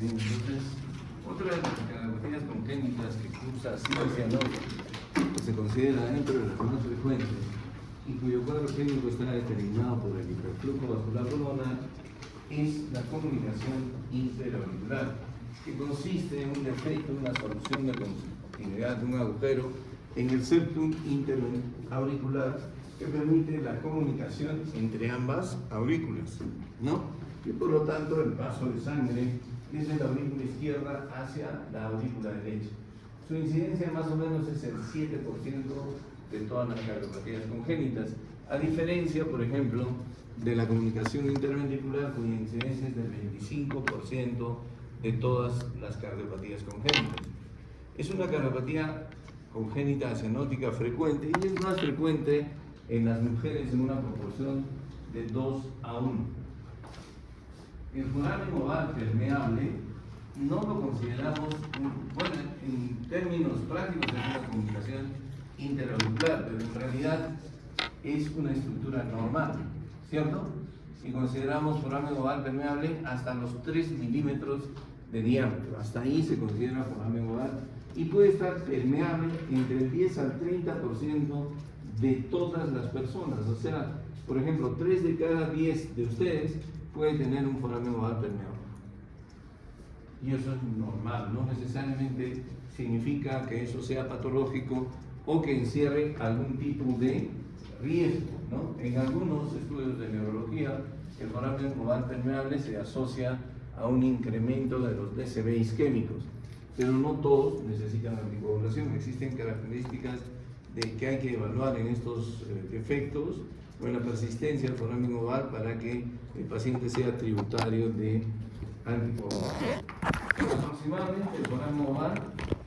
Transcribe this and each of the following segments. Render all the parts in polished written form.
Bien, entonces, otra de las cardiopatías congénitas que cursa cianótica, que se considera dentro de las más frecuentes y cuyo cuadro clínico está determinado por el hiperflujo vascular pulmonar, es la comunicación interauricular, que consiste en un defecto, una solución de continuidad de un agujero en el septum interauricular que permite la comunicación entre ambas aurículas, ¿no? Y por lo tanto el paso de sangre desde la aurícula izquierda hacia la aurícula derecha. Su incidencia más o menos es el 7% de todas las cardiopatías congénitas, a diferencia, por ejemplo, de la comunicación interventricular, cuya incidencia es del 25% de todas las cardiopatías congénitas. Es una cardiopatía congénita cianótica frecuente y es más frecuente en las mujeres en una proporción de 2:1. El foramen oval permeable no lo consideramos, bueno, en términos prácticos es una comunicación interauricular, pero en realidad es una estructura normal, ¿cierto? Y consideramos foramen oval permeable hasta los 3 milímetros de diámetro. Hasta ahí se considera foramen oval y puede estar permeable entre el 10 al 30% de todas las personas. O sea, por ejemplo, 3 de cada 10 de ustedes pueden tener un foramen oval permeable. Y eso es normal, no necesariamente significa que eso sea patológico o que encierre algún tipo de riesgo, ¿no? En algunos estudios de neurología, el foramen oval permeable se asocia a un incremento de los DCB isquémicos, pero no todos necesitan anticoagulación. Existen características que hay que evaluar en estos defectos o en la persistencia del foramen oval para que el paciente sea tributario de anticoagulación. Aproximadamente el foramen oval,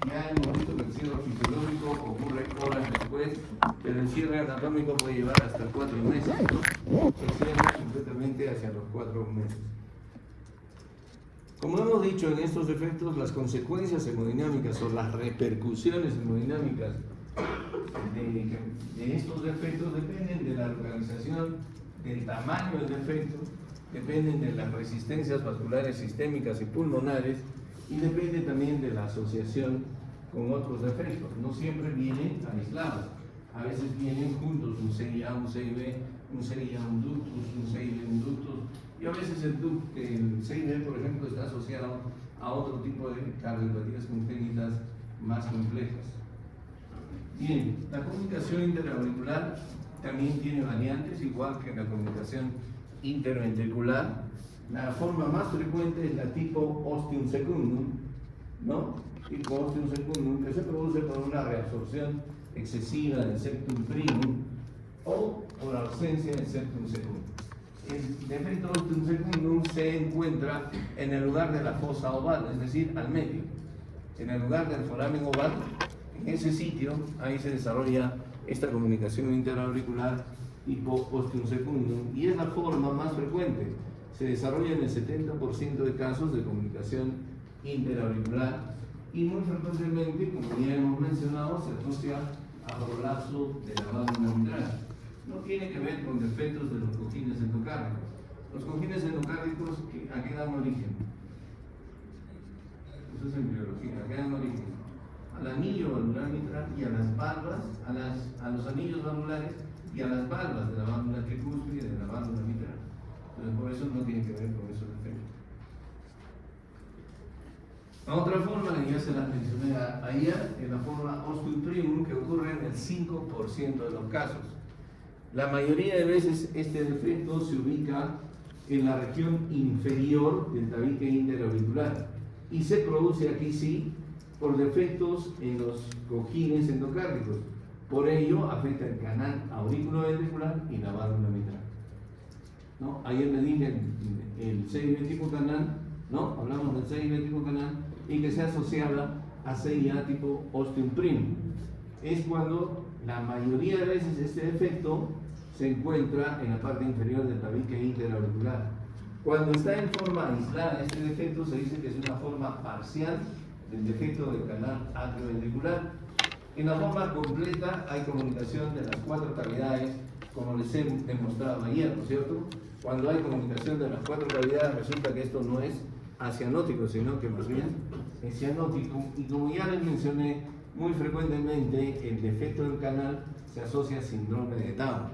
ya hemos visto que el cierre fisiológico ocurre horas después, pero el cierre anatómico puede llevar hasta 4 meses, ¿no? El cierre completamente hacia los 4 meses. Como hemos dicho en estos defectos, las consecuencias hemodinámicas o las repercusiones hemodinámicas de estos defectos dependen de la localización, del tamaño del defecto, dependen de las resistencias vasculares sistémicas y pulmonares y depende también de la asociación con otros defectos. No siempre vienen aislados, a veces vienen juntos, un CIA, un CIB, un CIA, un ductus, un CIB, un ductus, y a veces el CIB, por ejemplo, está asociado a otro tipo de cardiopatías congénitas más complejas. Bien, la comunicación interauricular también tiene variantes, igual que la comunicación interventricular. La forma más frecuente es la tipo ostium secundum, ¿no? Tipo ostium secundum, que se produce por una reabsorción excesiva del septum primum o por ausencia del septum secundum. El defecto ostium secundum se encuentra en el lugar de la fosa oval, es decir, al medio. En el lugar del foramen oval, en ese sitio, ahí se desarrolla esta comunicación interauricular tipo ostium secundum y es la forma más frecuente. Se desarrolla en el 70% de casos de comunicación interauricular y muy frecuentemente, como ya hemos mencionado, se asocia a prolapso de la válvula mitral. No tiene que ver con defectos de los cojines endocárdicos. Los cojines endocárdicos, ¿a qué dan origen? Eso es en biología. ¿A qué dan origen? Al anillo valvular mitral y a las valvas, a los anillos valvulares y a las valvas de la válvula tricúspide y de la válvula mitral. Entonces, por eso no tiene que ver con esos defectos. La otra forma, que ya se la mencioné ayer, es la forma ostium primum, que ocurre en el 5% de los casos. La mayoría de veces este defecto se ubica en la región inferior del tabique interauricular y se produce aquí sí por defectos en los cojines endocárdicos. Por ello afecta el canal auriculoventricular y la válvula mitral, ¿no? Ayer le dije el CIB tipo canal, ¿no? Hablamos del CIB tipo canal y que se asociaba a CIA tipo ostium primum. Es cuando la mayoría de veces este defecto se encuentra en la parte inferior del tabique interauricular. Cuando está en forma aislada este defecto se dice que es una forma parcial del defecto del canal atrioventricular. En la forma completa hay comunicación de las 4 cavidades, como les he demostrado ayer, ¿no es cierto? Cuando hay comunicación de las 4 cavidades resulta que esto no es asianótico, sino que más bien es cianótico. Y como ya les mencioné, muy frecuentemente el defecto del canal se asocia a síndrome de Down.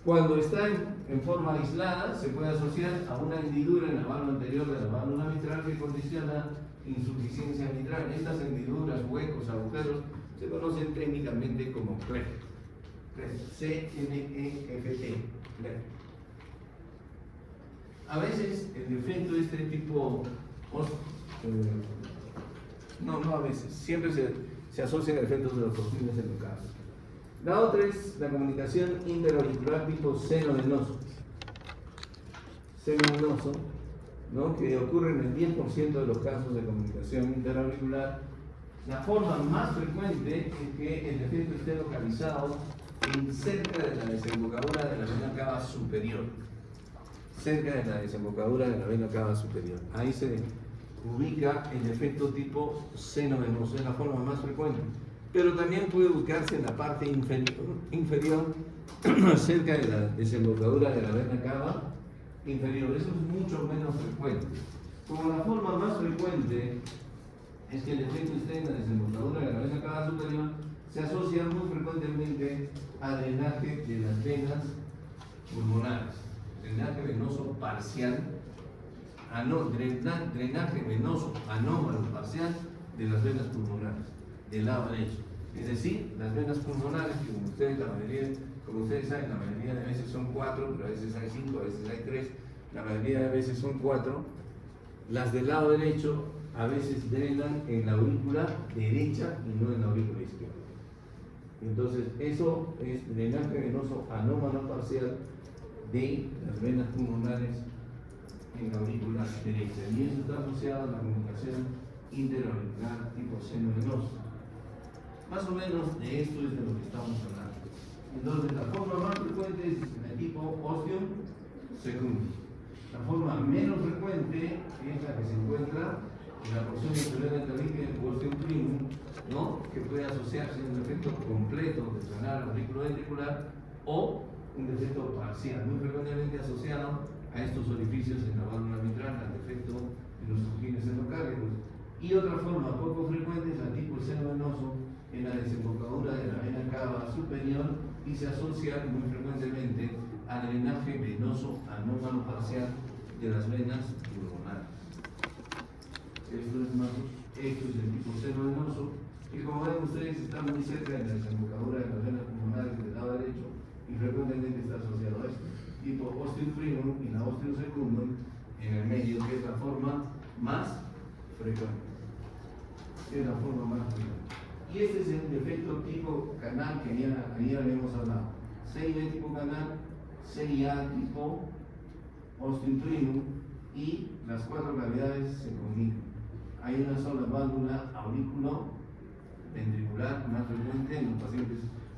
Cuando está en forma aislada, se puede asociar a una hendidura en la válvula anterior de la válvula mitral que condiciona insuficiencia mitral. Estas hendiduras, huecos, agujeros, se conocen técnicamente como CLEFT. C-L-E-F-T. A veces el defecto de este tipo, no a veces, siempre se asocia a defectos de los perfiles endocardios. La otra es la comunicación interauricular tipo seno venoso. Seno venoso, ¿no? Que ocurre en el 10% de los casos de comunicación interauricular. La forma más frecuente es que el defecto esté localizado cerca de la desembocadura de la vena cava superior. Cerca de la desembocadura de la vena cava superior. Ahí se ubica el defecto tipo seno venoso, es la forma más frecuente. Pero también puede ubicarse en la parte inferior cerca de la desembocadura de la vena cava inferior. Eso es mucho menos frecuente. Como la forma más frecuente es que el defecto esté en la desembocadura de la vena cava superior, se asocia muy frecuentemente a drenaje de las venas pulmonares. Drenaje venoso parcial, drenaje venoso anómalo parcial de las venas pulmonares del lado derecho. Es decir, las venas pulmonares, que como ustedes saben, la mayoría de veces son 4, pero a veces hay 5, a veces hay 3, la mayoría de veces son 4. Las del lado derecho a veces drenan en la aurícula derecha y no en la aurícula izquierda. Entonces, eso es drenaje venoso anómalo parcial de las venas pulmonares en la aurícula derecha. Y eso está asociado a la comunicación interauricular tipo seno venoso. Más o menos de esto es de lo que estamos hablando. Entonces, la forma más frecuente es el tipo ostium secundus. La forma menos frecuente es la que se encuentra en la porción inferior del tabique del ostium primum, ¿no? Que puede asociarse a un defecto completo del canal auriculoventricular o un defecto parcial, muy frecuentemente asociado a estos orificios en la válvula mitral, al defecto de los cojines endocárdicos. Y otra forma poco frecuente es la tipo seno venoso en la desembocadura de la vena cava superior y se asocia muy frecuentemente al drenaje venoso anómalo parcial de las venas pulmonares. Esto es el tipo seno venoso, que como ven ustedes está muy cerca de la desembocadura de las venas pulmonares del lado derecho y frecuentemente está asociado a esto. Tipo ostium primum y la ostium secundum en el medio, que es la forma más frecuente. Es la forma más frecuente. Y este es el defecto tipo canal que ya habíamos hablado. CIA tipo canal, CIA tipo ostium primum y las 4 cavidades se comunican. Hay una sola válvula auriculoventricular más frecuente en los pacientes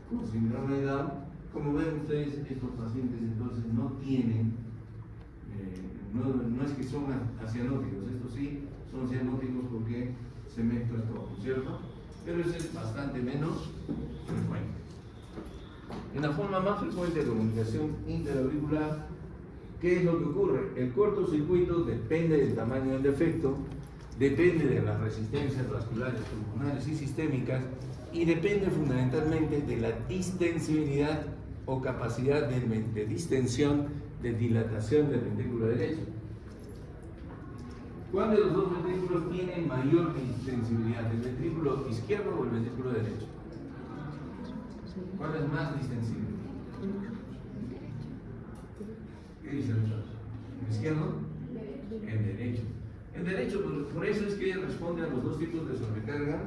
con síndrome de Down. Como ven ustedes, estos pacientes entonces no tienen, no es que son asianóticos, estos sí son cianóticos porque se mezcla todo, ¿cierto? Pero ese es bastante menos frecuente. En la forma más frecuente de comunicación interauricular, ¿qué es lo que ocurre? El cortocircuito depende del tamaño del defecto, depende de las resistencias vasculares, pulmonares y sistémicas, y depende fundamentalmente de la distensibilidad o capacidad de distensión, de dilatación del ventrículo derecho. ¿Cuál de los dos ventrículos tiene mayor distensibilidad? ¿El ventrículo izquierdo o el ventrículo derecho? ¿Cuál es más distensible? ¿Qué dice el doctor? ¿El izquierdo? El derecho. El derecho, por eso es que responde a los dos tipos de sobrecarga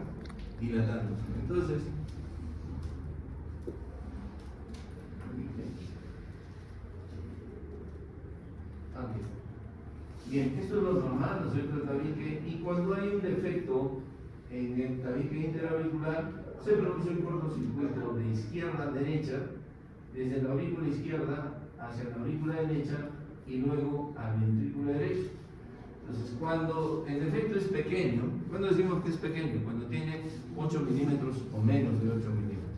dilatándose. Entonces, bien, esto es lo normal, ¿no es cierto? El tabique, y cuando hay un defecto en el tabique interauricular, se produce un cortocircuito de izquierda a derecha, desde la aurícula izquierda hacia la aurícula derecha y luego al ventrículo derecho. Entonces, cuando el defecto es pequeño, ¿cuándo decimos que es pequeño? Cuando tiene 8 milímetros o menos de 8 milímetros.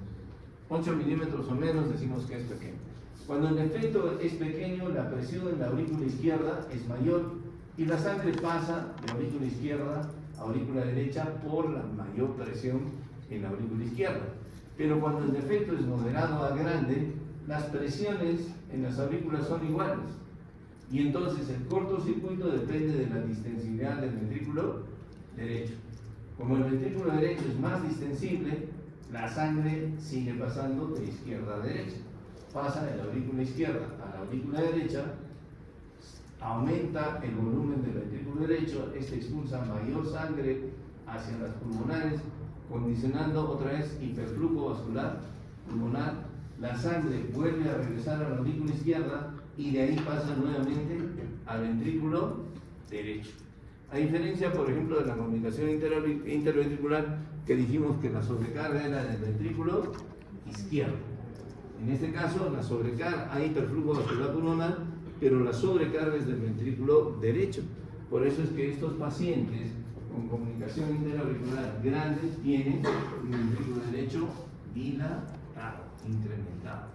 8 milímetros o menos decimos que es pequeño. Cuando el defecto es pequeño, la presión en la aurícula izquierda es mayor y la sangre pasa de aurícula izquierda a aurícula derecha por la mayor presión en la aurícula izquierda. Pero cuando el defecto es moderado a grande, las presiones en las aurículas son iguales. Y entonces el cortocircuito depende de la distensibilidad del ventrículo derecho. Como el ventrículo derecho es más distensible, la sangre sigue pasando de izquierda a derecha. Pasa de la aurícula izquierda a la aurícula derecha, aumenta el volumen del ventrículo derecho, este expulsa mayor sangre hacia las pulmonares, condicionando otra vez hiperflujo vascular pulmonar. La sangre vuelve a regresar a la aurícula izquierda y de ahí pasa nuevamente al ventrículo derecho. A diferencia, por ejemplo, de la comunicación interventricular, que dijimos que la sobrecarga era del ventrículo izquierdo. En este caso, la sobrecarga, hay hiperflujo vascular pulmonar, pero la sobrecarga es del ventrículo derecho. Por eso es que estos pacientes con comunicación interauricular grande tienen un ventrículo derecho dilatado, incrementado.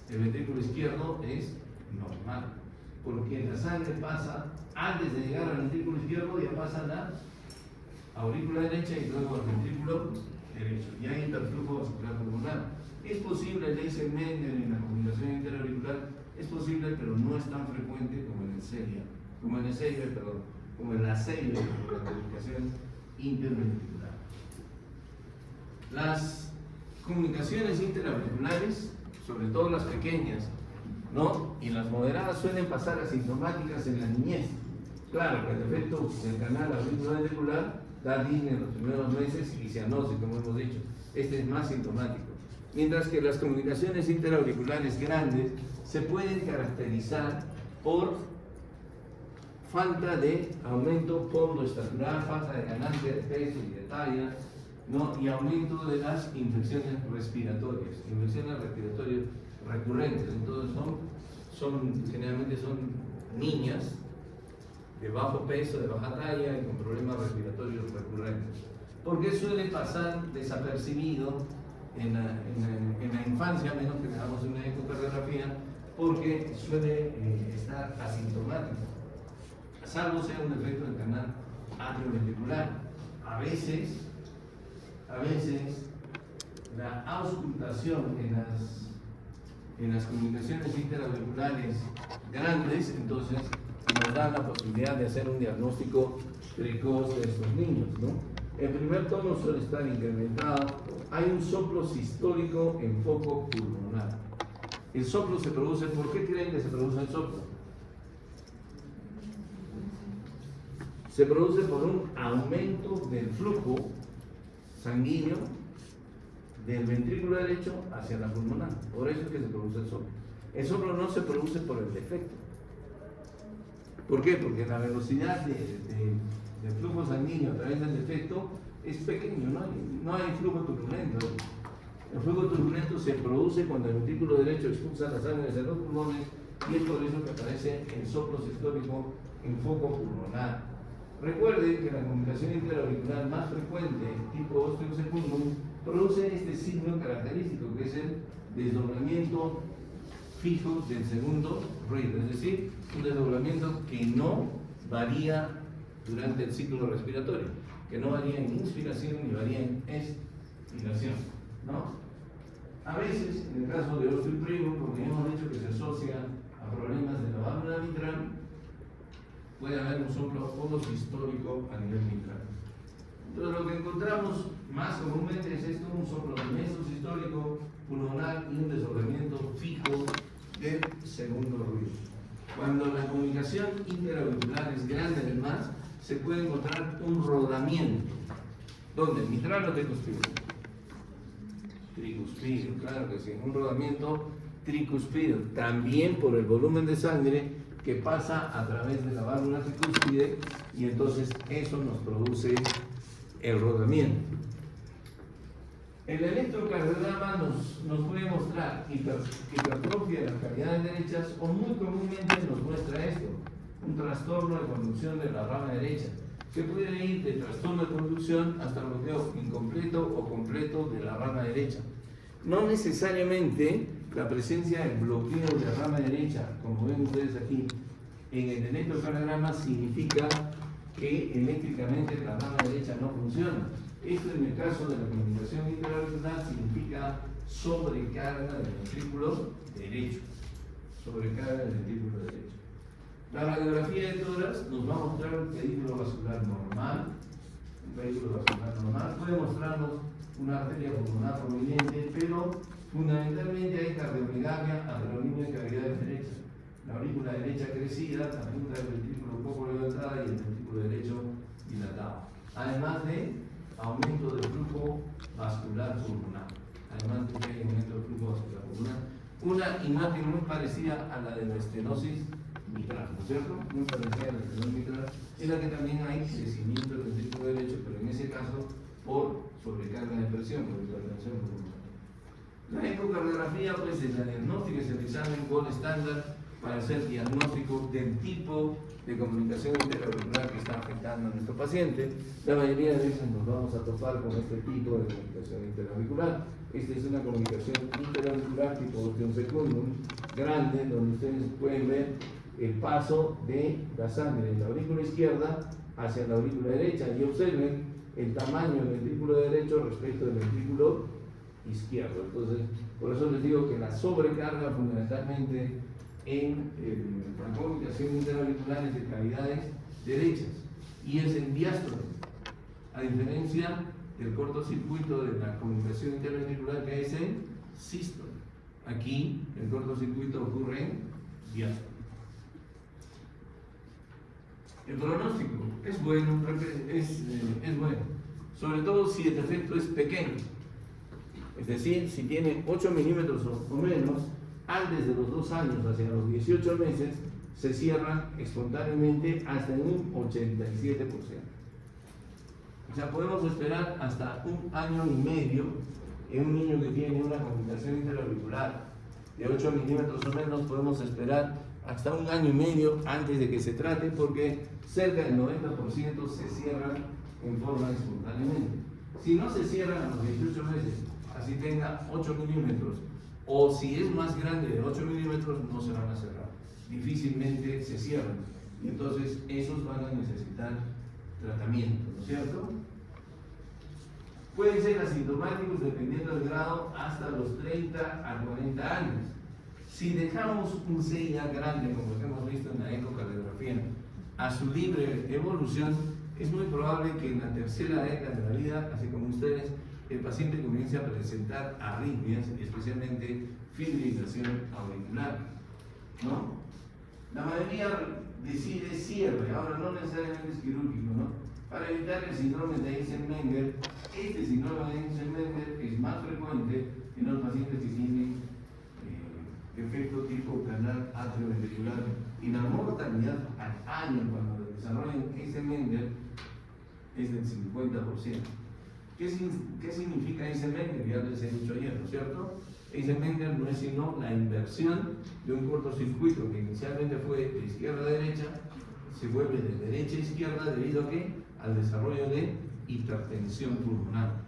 El ventrículo izquierdo es normal, porque la sangre pasa, antes de llegar al ventrículo izquierdo, ya pasa a la aurícula derecha y luego al ventrículo derecho. Y hay hiperflujo vascular pulmonar. Es posible, le dice Mendel en la comunicación interauricular, es posible, pero no es tan frecuente como en la serie de la comunicación interventricular. Las comunicaciones interauriculares, sobre todo las pequeñas, ¿no?, y las moderadas, suelen pasar asintomáticas en la niñez. Claro que el defecto del canal auriculoventricular da disnea en los primeros meses y cianosis, como hemos dicho. Este es más sintomático. Mientras que las comunicaciones interauriculares grandes se pueden caracterizar por falta de aumento pondoestatural, falta de ganancia de peso y de talla, ¿no?, y aumento de las infecciones respiratorias recurrentes. Entonces generalmente son niñas de bajo peso, de baja talla y con problemas respiratorios recurrentes. ¿Por qué suele pasar desapercibido en la infancia, a menos que tengamos una ecocardiografía? Porque suele estar asintomático, salvo sea un defecto del canal atrioventricular. A veces la auscultación en las comunicaciones interauriculares grandes, entonces nos da la posibilidad de hacer un diagnóstico precoz de estos niños, ¿no? El primer tono suele estar incrementado. Hay un soplo sistólico en foco pulmonar. El soplo se produce, ¿por qué creen que se produce el soplo? Se produce por un aumento del flujo sanguíneo del ventrículo derecho hacia la pulmonar. Por eso es que se produce el soplo. El soplo no se produce por el defecto. ¿Por qué? Porque la velocidad del flujo sanguíneo a través del defecto es pequeño, no hay flujo turbulento. El flujo turbulento se produce cuando el ventrículo derecho expulsa la sangre hacia los pulmones y es por eso que aparece el soplo sistólico en foco pulmonar. Recuerden que la comunicación interauricular más frecuente, tipo osteosecundum, produce este signo característico, que es el desdoblamiento fijo del segundo ruido, es decir, un desdoblamiento que no varía durante el ciclo respiratorio, que no varía en inspiración ni varía en expiración, ¿no? A veces, en el caso de osteoprimo, porque hemos dicho que se asocia a problemas de la válvula mitral, puede haber un soplo holosistólico a nivel mitral. Entonces, lo que encontramos más comúnmente es esto: un soplo mesosistólico pulmonar y un desdoblamiento fijo del segundo ruido. Cuando la comunicación interauricular es grande, además, se puede encontrar un rodamiento. ¿Dónde? ¿Mitral o tricuspidio? Tricuspidio, claro que sí, un rodamiento tricuspidio, también por el volumen de sangre que pasa a través de la válvula tricúspide, y entonces eso nos produce el rodamiento. El electrocardiograma nos puede mostrar hipertrofia de las cavidades derechas, o muy comúnmente nos muestra esto: un trastorno de conducción de la rama derecha, que puede ir de trastorno de conducción hasta bloqueo incompleto o completo de la rama derecha. No necesariamente la presencia del bloqueo de la rama derecha, como ven ustedes aquí, en el electrocardiograma significa que eléctricamente la rama derecha no funciona. Esto en el caso de la comunicación interauricular significa sobrecarga del ventrículo derecho. Sobrecarga del ventrículo derecho. La radiografía de tórax nos va a mostrar un pedículo vascular normal. Un pedículo vascular normal puede mostrarnos una arteria pulmonar prominente, pero fundamentalmente hay cardiomegalia a la línea de cavidades derecha. La aurícula derecha crecida, la punta del ventrículo un poco levantada y el ventrículo derecho dilatado. Además de aumento del flujo vascular pulmonar. Además de que hay aumento del flujo vascular pulmonar. Una imagen muy parecida a la de la estenosis mitral, ¿no es cierto? Muy parecida a la estenosis mitral, en la que también hay crecimiento del ventrículo derecho, pero en ese caso por sobrecarga de presión, por hipertensión pulmonar. La ecocardiografía pues, es la diagnóstica, es el examen gold estándar para hacer diagnóstico del tipo de comunicación interauricular que está afectando a nuestro paciente. La mayoría de veces nos vamos a topar con este tipo de comunicación interauricular. Esta es una comunicación interauricular tipo ostium secundum, grande, donde ustedes pueden ver el paso de la sangre de la aurícula izquierda hacia la aurícula derecha y observen el tamaño del ventrículo derecho respecto del ventrículo izquierdo. Entonces, por eso les digo que la sobrecarga fundamentalmente en la comunicación interauricular es de cavidades derechas y es en diástole, a diferencia del cortocircuito de la comunicación interauricular que es en sístole. Aquí el cortocircuito ocurre en diástole. El pronóstico es bueno, es bueno, sobre todo si el defecto es pequeño, es decir, si tiene 8 milímetros o menos, antes de los 2 años, hacia los 18 meses, se cierran espontáneamente hasta en un 87%. O sea, podemos esperar hasta 1 año y medio en un niño que tiene una comunicación interauricular de 8 milímetros o menos, podemos esperar hasta 1 año y medio antes de que se trate, porque cerca del 90% se cierran en forma espontáneamente. Si no se cierran a los 18 meses, así tenga 8 milímetros, o si es más grande de 8 milímetros, no se van a cerrar. Difícilmente se cierran. Y entonces esos van a necesitar tratamiento, ¿no es cierto? Pueden ser asintomáticos dependiendo del grado hasta los 30 a 40 años. Si dejamos un CIA grande, como lo hemos visto en la ecocardiografía, a su libre evolución, es muy probable que en la tercera década de la vida, así como ustedes, el paciente comience a presentar arritmias, especialmente fibrilación auricular, ¿no? La mayoría decide cierre, ahora no necesariamente es quirúrgico, ¿no? Para evitar el síndrome de Eisenmenger. Este síndrome de Eisenmenger es más frecuente en los pacientes que tienen defecto tipo canal atrioventricular, y la mortalidad al año cuando desarrollan Eisenmenger es del 50%. ¿Qué significa Eisenmenger? Ya les he dicho ayer, ¿no es cierto? Eisenmenger no es sino la inversión de un cortocircuito que inicialmente fue de izquierda a derecha, se vuelve de derecha a izquierda debido a ¿qué? Al desarrollo de hipertensión pulmonar.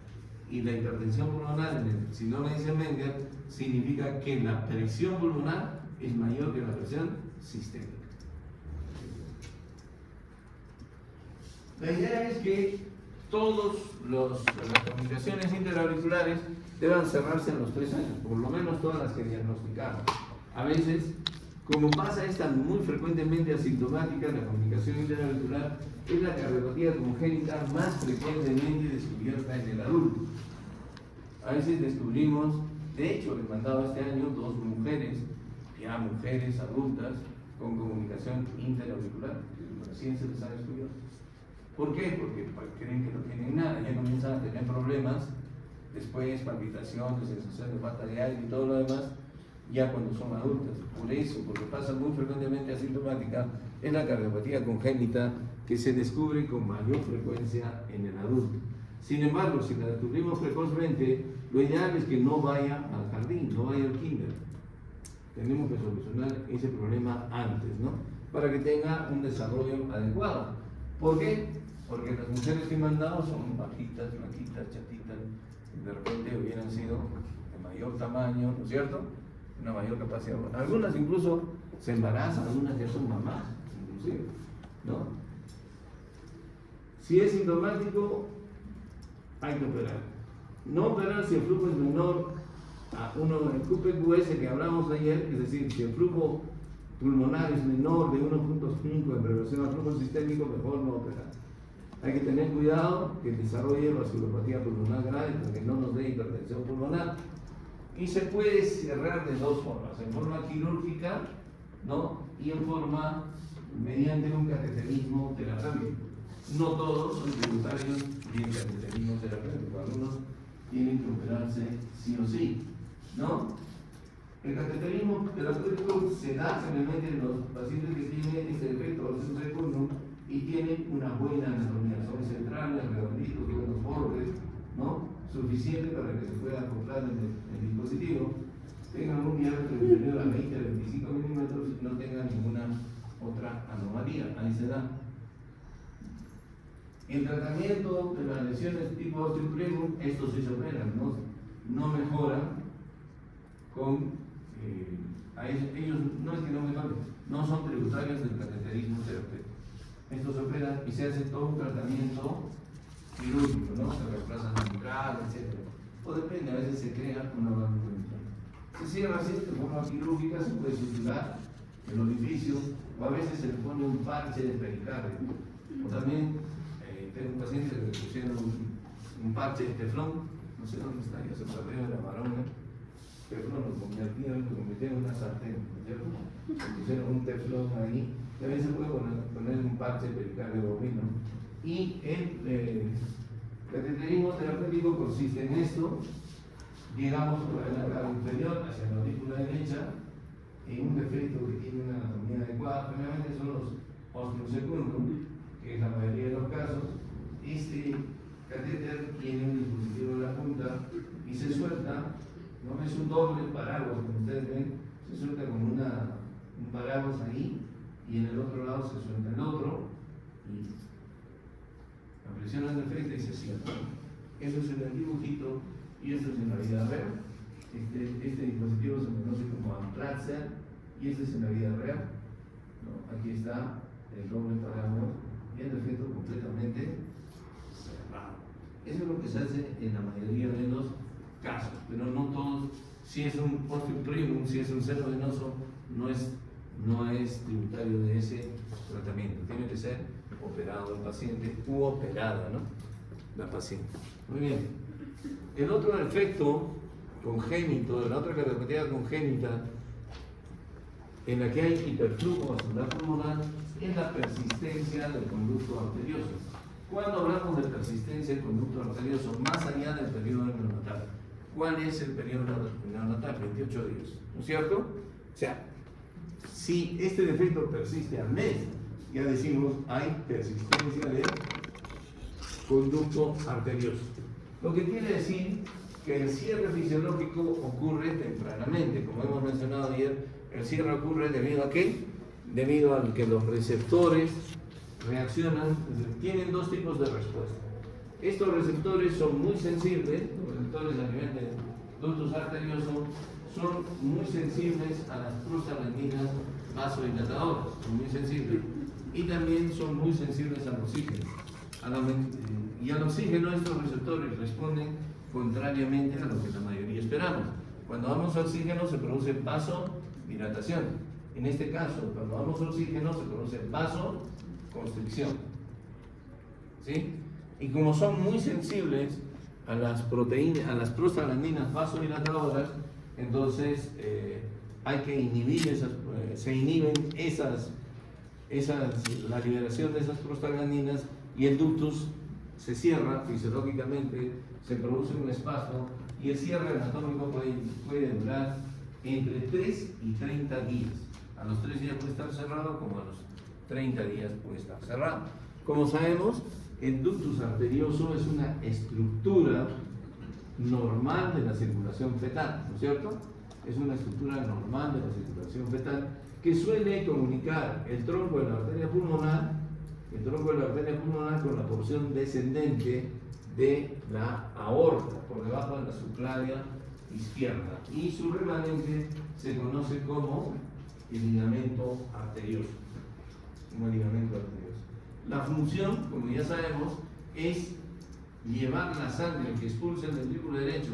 Y la hipertensión pulmonar en el síndrome de Eisenmenger significa que la presión pulmonar es mayor que la presión sistémica. La idea es que todas las comunicaciones interauriculares deban cerrarse en los 3 años, por lo menos todas las que diagnosticamos. A veces, como pasa esta muy frecuentemente asintomática, la comunicación interauricular es la cardiopatía congénita más frecuentemente descubierta en el adulto. A veces descubrimos, de hecho, he mandado este año 2 mujeres, ya mujeres adultas, con comunicación interauricular, que recién se les ha descubierto. ¿Por qué? Porque creen que no tienen nada, ya comienzan a tener problemas, después palpitaciones, sensación de falta de aire y todo lo demás, ya cuando son adultas. Por eso, porque pasa muy frecuentemente asintomática, es la cardiopatía congénita que se descubre con mayor frecuencia en el adulto. Sin embargo, si la descubrimos precozmente, lo ideal es que no vaya al jardín, no vaya al kinder. Tenemos que solucionar ese problema antes, ¿no? Para que tenga un desarrollo adecuado. ¿Por qué? Porque las mujeres que he mandado son bajitas, flaquitas, chatitas, y de repente hubieran sido de mayor tamaño, ¿no es cierto? Una mayor capacidad. Algunas incluso se embarazan, algunas ya son mamás, Si es sintomático, hay que operar. No operar si el flujo es menor a el QPQS que hablamos ayer, es decir, si el flujo pulmonar es menor de 1.5 en relación al flujo sistémico, mejor no operar. Hay que tener cuidado que desarrolle vasculopatía pulmonar grave para que no nos dé hipertensión pulmonar. Y se puede cerrar de dos formas, en forma quirúrgica, ¿no? Y en forma mediante un cateterismo terapéutico. No todos son tributarios del cateterismo terapéutico, algunos tienen que operarse sí o sí, ¿no? El cateterismo terapéutico se da generalmente en los pacientes que tienen este defecto óseo secundum y tienen una buena anatomía, son centrales, redonditos, buenos bordes, ¿no? Suficiente para que se pueda acoplar en el dispositivo, tengan un diámetro inferior a 20 a 25 milímetros y no tengan ninguna otra anomalía. Ahí se da. El tratamiento de las lesiones tipo osteoprenum, estos sí se operan, no mejoran con. Ellos no es que no mejoren, no son tributarios del cateterismo terapéutico. Estos se operan y se hace todo un tratamiento quirúrgico, ¿no? Se reemplaza la mitral, etc. O depende, a veces se crea una válvula mitral. Se cierra así de forma quirúrgica, se puede suturar el orificio, o a veces se le pone un parche de pericardio. O también tengo un paciente que le pusieron un parche de teflón, no sé dónde está, ya se perdió de la varona. Teflón lo convirtieron en una sartén, ¿cierto? Le pusieron un teflón ahí, también se puede poner un parche de pericardio bovino. Y el cateterismo terapéutico consiste en esto, llegamos por el lado inferior hacia la aurícula derecha, en un defecto que tiene una anatomía adecuada, generalmente son los osteosecundum, que es la mayoría de los casos. Este catéter tiene un dispositivo en la punta y se suelta, no es un doble paraguas como ustedes ven, se suelta como un paraguas ahí y en el otro lado se suelta el otro y la presión es defecta y se cierra. Eso es en el dibujito y esto es en la vida real. Este dispositivo se conoce como Amplatzer y este es en la vida real. ¿No? Aquí está el doble paraguas y el defecto completamente cerrado. Eso es lo que se hace en la mayoría de los casos, pero no todos. Si es un osteoprenum, si es un seno venoso, no es tributario de ese tratamiento. Tiene que ser operado el paciente u operada, ¿no? La paciente. Muy bien. El otro defecto congénito, la otra cardiopatía congénita en la que hay hiperflujo vascular pulmonar es la persistencia del conducto arterioso. Cuando hablamos de persistencia del conducto arterioso, más allá del periodo neonatal, ¿cuál es el periodo neonatal? 28 días, ¿no es cierto? O sea, si este defecto persiste al mes, ya decimos, hay persistencia del conducto arterioso. Lo que quiere decir que el cierre fisiológico ocurre tempranamente. Como hemos mencionado ayer, el cierre ocurre debido a ¿qué? Debido a que los receptores reaccionan, tienen dos tipos de respuesta. Estos receptores son muy sensibles, los receptores a nivel de ductus arterioso son muy sensibles a las prostaglandinas vasodilatadoras, son muy sensibles, y también son muy sensibles al oxígeno. Y al oxígeno estos receptores responden contrariamente a lo que la mayoría esperamos. Cuando damos oxígeno se produce vasodilatación. En este caso, cuando damos oxígeno se produce vasoconstricción. ¿Sí? Y como son muy sensibles a las proteínas, a las prostaglandinas vasodilatadoras, entonces hay que inhibir se inhiben la liberación de esas prostaglandinas y el ductus se cierra fisiológicamente, se produce un espasmo y el cierre anatómico puede durar entre 3 y 30 días. A los 3 días puede estar cerrado, como a los 30 días puede estar cerrado. Como sabemos, el ductus arterioso es una estructura normal de la circulación fetal, ¿no es cierto? Es una estructura normal de la circulación fetal que suele comunicar el tronco de la arteria pulmonar, con la porción descendente de la aorta, por debajo de la subclavia izquierda, y su remanente se conoce como el ligamento arterioso. La función, como ya sabemos, es llevar la sangre que expulsa el ventrículo derecho,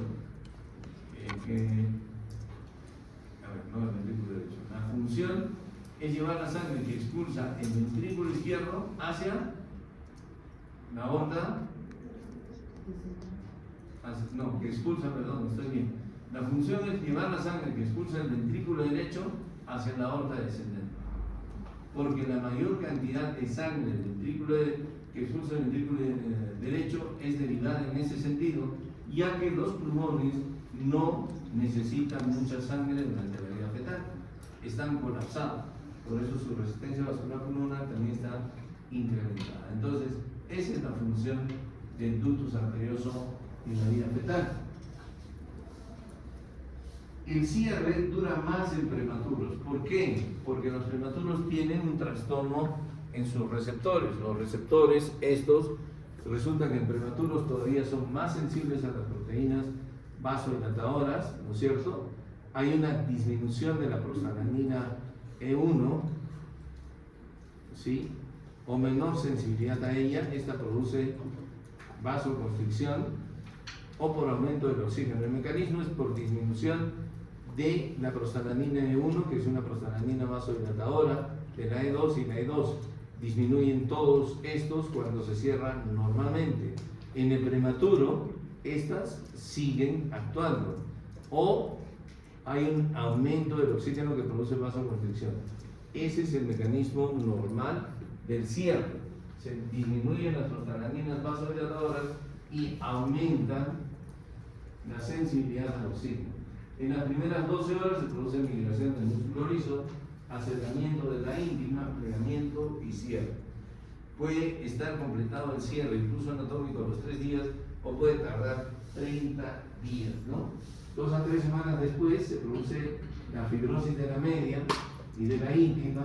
no el ventrículo derecho, la función es llevar la sangre que expulsa el ventrículo izquierdo hacia la aorta, que expulsa, perdón, estoy bien. La función es llevar la sangre que expulsa el ventrículo derecho hacia la aorta descendente. Porque la mayor cantidad de sangre del ventrículo que expulsa el ventrículo derecho es derivada en ese sentido, ya que los pulmones no necesitan mucha sangre durante la vida fetal, están colapsados, por eso su resistencia vascular pulmonar también está incrementada. Entonces, esa es la función del ductus arterioso en la vida fetal. El cierre dura más en prematuros. ¿Por qué? Porque los prematuros tienen un trastorno en sus receptores. Los receptores, estos, resulta que en prematuros todavía son más sensibles a las proteínas vasodilatadoras, ¿no es cierto? Hay una disminución de la prostaglandina E1, ¿sí? O menor sensibilidad a ella. Esta produce vasoconstricción o por aumento del oxígeno. El mecanismo es por disminución de la prostaglandina E1, que es una prostaglandina vasodilatadora, de la E2 y la E2. Disminuyen todos estos cuando se cierran normalmente. En el prematuro, estas siguen actuando. O hay un aumento del oxígeno que produce vasoconstricción. Ese es el mecanismo normal del cierre. Se disminuyen las prostaglandinas vasodilatadoras y aumentan la sensibilidad al oxígeno. En las primeras 12 horas se produce migración del músculo liso, acercamiento de la íntima, plegamiento y cierre. Puede estar completado el cierre, incluso anatómico, a los 3 días, o puede tardar 30 días, ¿no? 2 a 3 semanas después se produce la fibrosis de la media y de la íntima,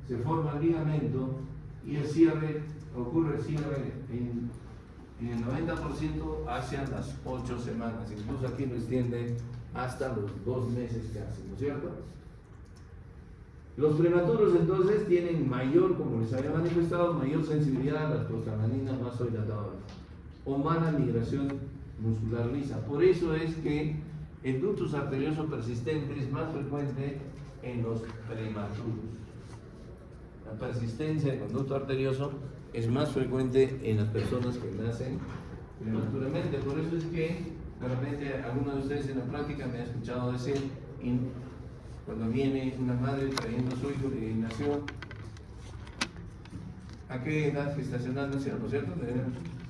se forma el ligamento y el cierre, ocurre el cierre en el 90% hacia las 8 semanas, incluso aquí lo extiende hasta los 2 meses casi, ¿no es cierto? Los prematuros entonces tienen mayor, como les había manifestado, mayor sensibilidad a las prostaglandinas vasodilatadoras o mala migración muscular lisa. Por eso es que el ductus arterioso persistente es más frecuente en los prematuros. La persistencia del conducto arterioso es más frecuente en las personas que nacen prematuramente. Por eso es que de repente alguno de ustedes en la práctica me ha escuchado decir, cuando viene una madre trayendo a su hijo que nació, ¿a qué edad gestacional nació? ¿No es cierto?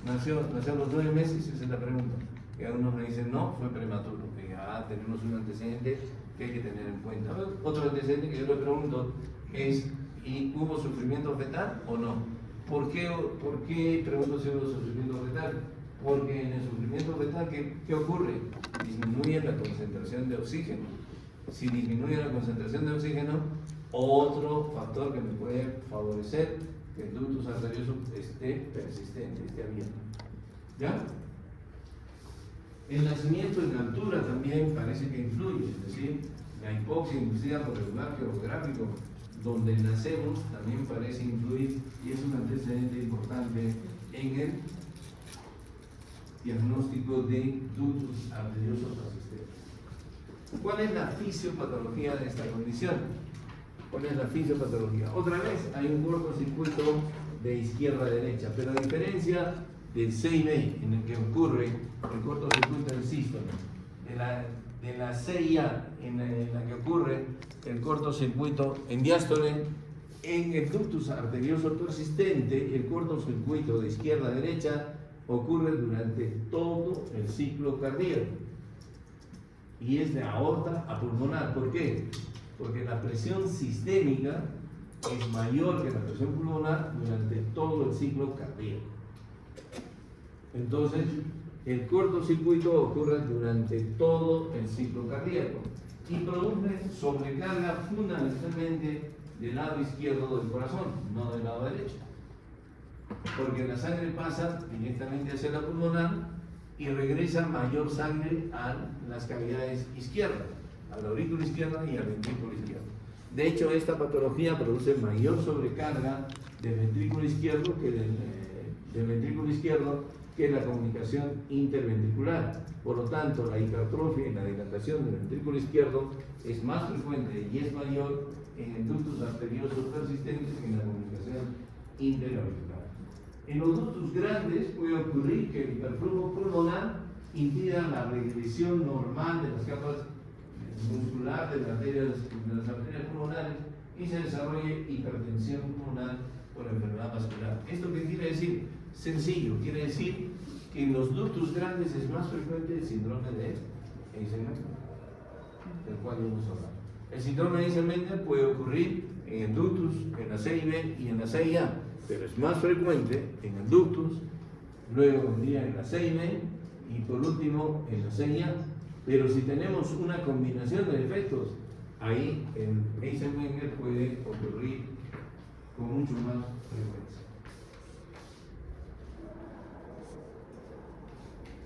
Nació a los 9 meses, esa es la pregunta. Y algunos me dicen, no, fue prematuro. Y ya tenemos un antecedente que hay que tener en cuenta. Otro antecedente que yo le pregunto es, ¿y hubo sufrimiento fetal o no? ¿Por qué pregunto si hubo sufrimiento fetal? Porque en el sufrimiento fetal, ¿qué ocurre? Disminuye la concentración de oxígeno. Si disminuye la concentración de oxígeno, otro factor que me puede favorecer que el ductus arterioso esté persistente, esté abierto. ¿Ya? El nacimiento en altura también parece que influye, es decir, la hipoxia inducida por el lugar geográfico donde nacemos también parece influir y es un antecedente importante en el diagnóstico de ductus arterioso persistente. ¿Cuál es la fisiopatología de esta condición? ¿Cuál es la fisiopatología? Otra vez hay un cortocircuito de izquierda a derecha, pero a diferencia del CIB en el que ocurre el cortocircuito en sístole, de la CIA en la que ocurre el cortocircuito en diástole, en el ductus arterioso persistente, el cortocircuito de izquierda a derecha ocurre durante todo el ciclo cardíaco y es de aorta a pulmonar. ¿Por qué? Porque la presión sistémica es mayor que la presión pulmonar durante todo el ciclo cardíaco. Entonces, el cortocircuito ocurre durante todo el ciclo cardíaco y produce sobrecarga fundamentalmente del lado izquierdo del corazón, no del lado derecho. Porque la sangre pasa directamente hacia la pulmonar y regresa mayor sangre a las cavidades izquierdas, a la aurícula izquierda y al ventrículo izquierdo. De hecho, esta patología produce mayor sobrecarga del ventrículo izquierdo que la comunicación interventricular. Por lo tanto, la hipertrofia y la dilatación del ventrículo izquierdo es más frecuente y es mayor en el ductus arteriosos persistentes que en la comunicación interauricular. En los ductus grandes puede ocurrir que el hiperflujo pulmonar impida la regresión normal de las capas muscular de las arterias pulmonares y se desarrolle hipertensión pulmonar por enfermedad vascular. ¿Esto qué quiere decir? Sencillo, quiere decir que en los ductus grandes es más frecuente el síndrome de Eisenmenger, del cual hemos hablado. El síndrome de Eisenmenger puede ocurrir en el ductus, en la CIB y en la CIA, pero es más frecuente en el ductus, luego vendría en la CIB y por último en la CIA. Pero si tenemos una combinación de efectos, ahí el Eisenmenger puede ocurrir con mucho más frecuencia.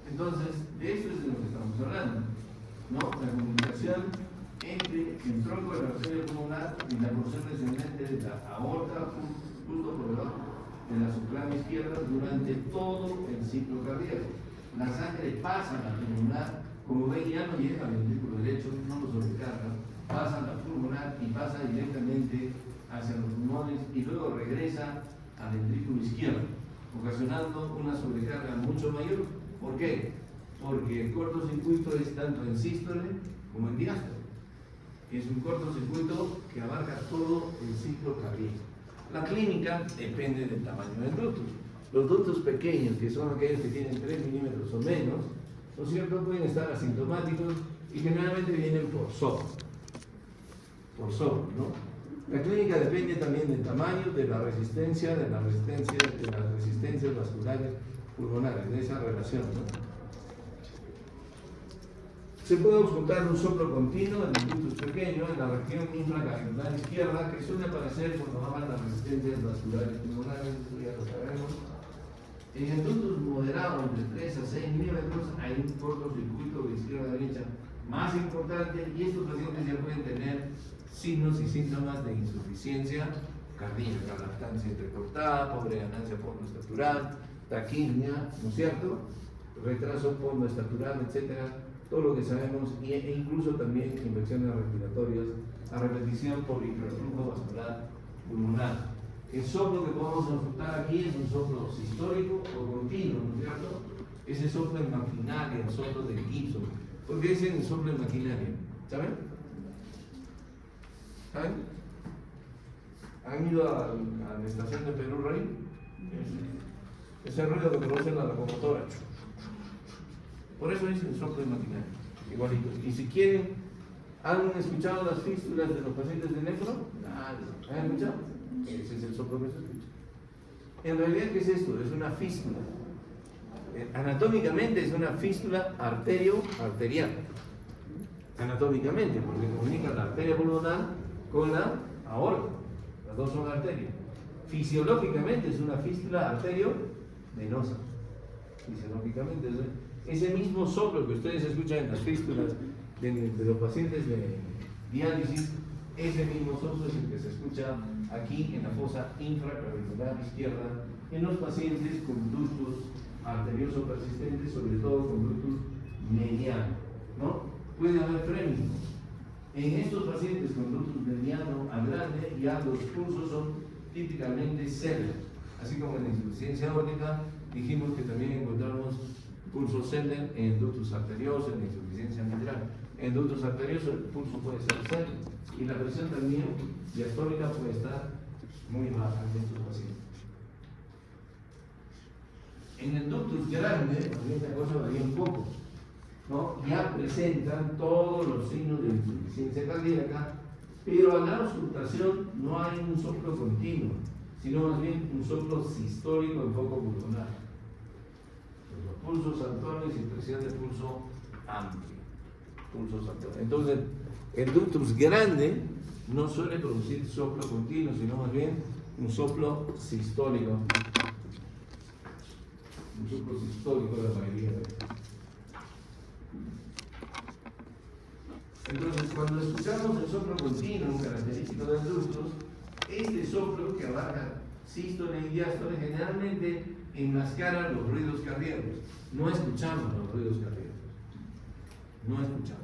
Entonces, de eso es de lo que estamos hablando, ¿no? La comunicación entre el tronco de la arteria pulmonar y la porción descendente de la aorta justo por debajo de la subclávia izquierda durante todo el ciclo cardíaco. La sangre pasa a la pulmonar, como ven, ya no llega al ventrículo derecho, no lo sobrecarga, pasa a la pulmonar y pasa directamente hacia los pulmones y luego regresa al ventrículo izquierdo, ocasionando una sobrecarga mucho mayor. ¿Por qué? Porque el cortocircuito es tanto en sístole como en diástole. Es un cortocircuito que abarca todo el ciclo cardíaco. La clínica depende del tamaño del ductus. Los ductus pequeños, que son aquellos que tienen 3 milímetros o menos, ¿no es cierto?, pueden estar asintomáticos y generalmente vienen por soplo. Por soplo, ¿no? La clínica depende también del tamaño, de las resistencias vasculares pulmonares, de esa relación, ¿no? Se puede auscultar un soplo continuo en el ductus pequeño, en la región infracavernolar izquierda, que suele aparecer cuando bajan las resistencias vasculares pulmonares, eso ya lo sabemos. En el ductus moderado, entre 3 a 6 milímetros, hay un cortocircuito de izquierda a derecha más importante y estos pacientes ya pueden tener signos y síntomas de insuficiencia cardíaca, lactancia entrecortada, pobre ganancia pondoestatural, taquipnia, ¿no es cierto?, retraso pondoestatural, etcétera, todo lo que sabemos, e incluso también infecciones respiratorias a repetición por hiperflujo vascular pulmonar. El soplo que podemos auscultar aquí es un soplo sistólico o continuo, ¿no es cierto? Ese soplo en maquinaria, el soplo de Gibson. ¿Por qué dicen el soplo en maquinaria? ¿Saben? ¿Saben? ¿Han ido a la estación de Perú Rey? Ese ruido que produce la locomotora. Por eso dicen soplo de maquinaria, igualito. Y si quieren, ¿han escuchado las fístulas de los pacientes de nefro? ¿Han escuchado? Ese es el soplo que se escucha. En realidad, ¿qué es esto? Es una fístula. Anatómicamente es una fístula arterio-arterial. Anatómicamente, porque comunica la arteria pulmonar con la aorta. Las dos son arterias. Fisiológicamente es una fístula arterio-venosa. Fisiológicamente es ese mismo soplo que ustedes escuchan en las fístulas de los pacientes de diálisis, ese mismo soplo es el que se escucha aquí en la fosa infraclavicular izquierda en los pacientes con ductus arterioso persistentes, sobre todo con ductus mediano, ¿no? Puede haber frémico. En estos pacientes con ductus mediano a grande ya los pulsos son típicamente células, así como en la insuficiencia aórtica dijimos que también encontramos pulso Zeller en el ductus arterioso, en la insuficiencia mitral. En el ductus arterioso el pulso puede ser Zeller y la presión también diastólica puede estar muy baja en estos pacientes. En el ductus grande, también la cosa varía un poco, ¿no? Ya presentan todos los signos de insuficiencia cardíaca, pero a la auscultación no hay un soplo continuo, sino más bien un soplo sistólico en foco pulmonar. Pulsos saltones y presión de pulso amplio. Pulsos saltones. Entonces, el ductus grande no suele producir soplo continuo, sino más bien un soplo sistólico. Un soplo sistólico de la mayoría de veces. Entonces, cuando escuchamos el soplo continuo, característico del ductus, este soplo que abarca sístole y diástole generalmente enmascaran los ruidos cardíacos. No escuchamos los ruidos cardíacos. No escuchamos.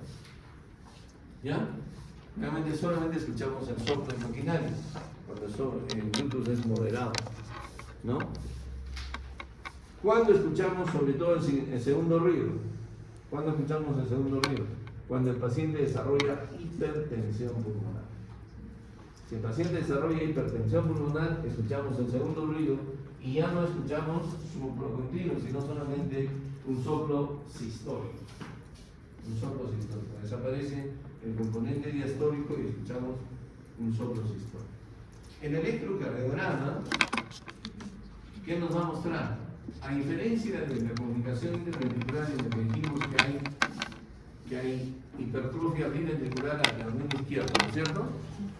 ¿Ya? Realmente solamente escuchamos el soplo maquinario, cuando el glucus es moderado, ¿no? ¿Cuándo escuchamos sobre todo el segundo ruido? ¿Cuándo escuchamos el segundo ruido? Cuando el paciente desarrolla hipertensión pulmonar. Si el paciente desarrolla hipertensión pulmonar, escuchamos el segundo ruido y ya no escuchamos soplo continuo, sino solamente un soplo sistólico. Un soplo sistólico. Desaparece el componente diastólico y escuchamos un soplo sistólico. El electrocardiograma, ¿qué nos va a mostrar? A diferencia de la comunicación interventricular en la que dijimos que hay hipertrofia biventricular lateralmente la izquierda, ¿no es cierto?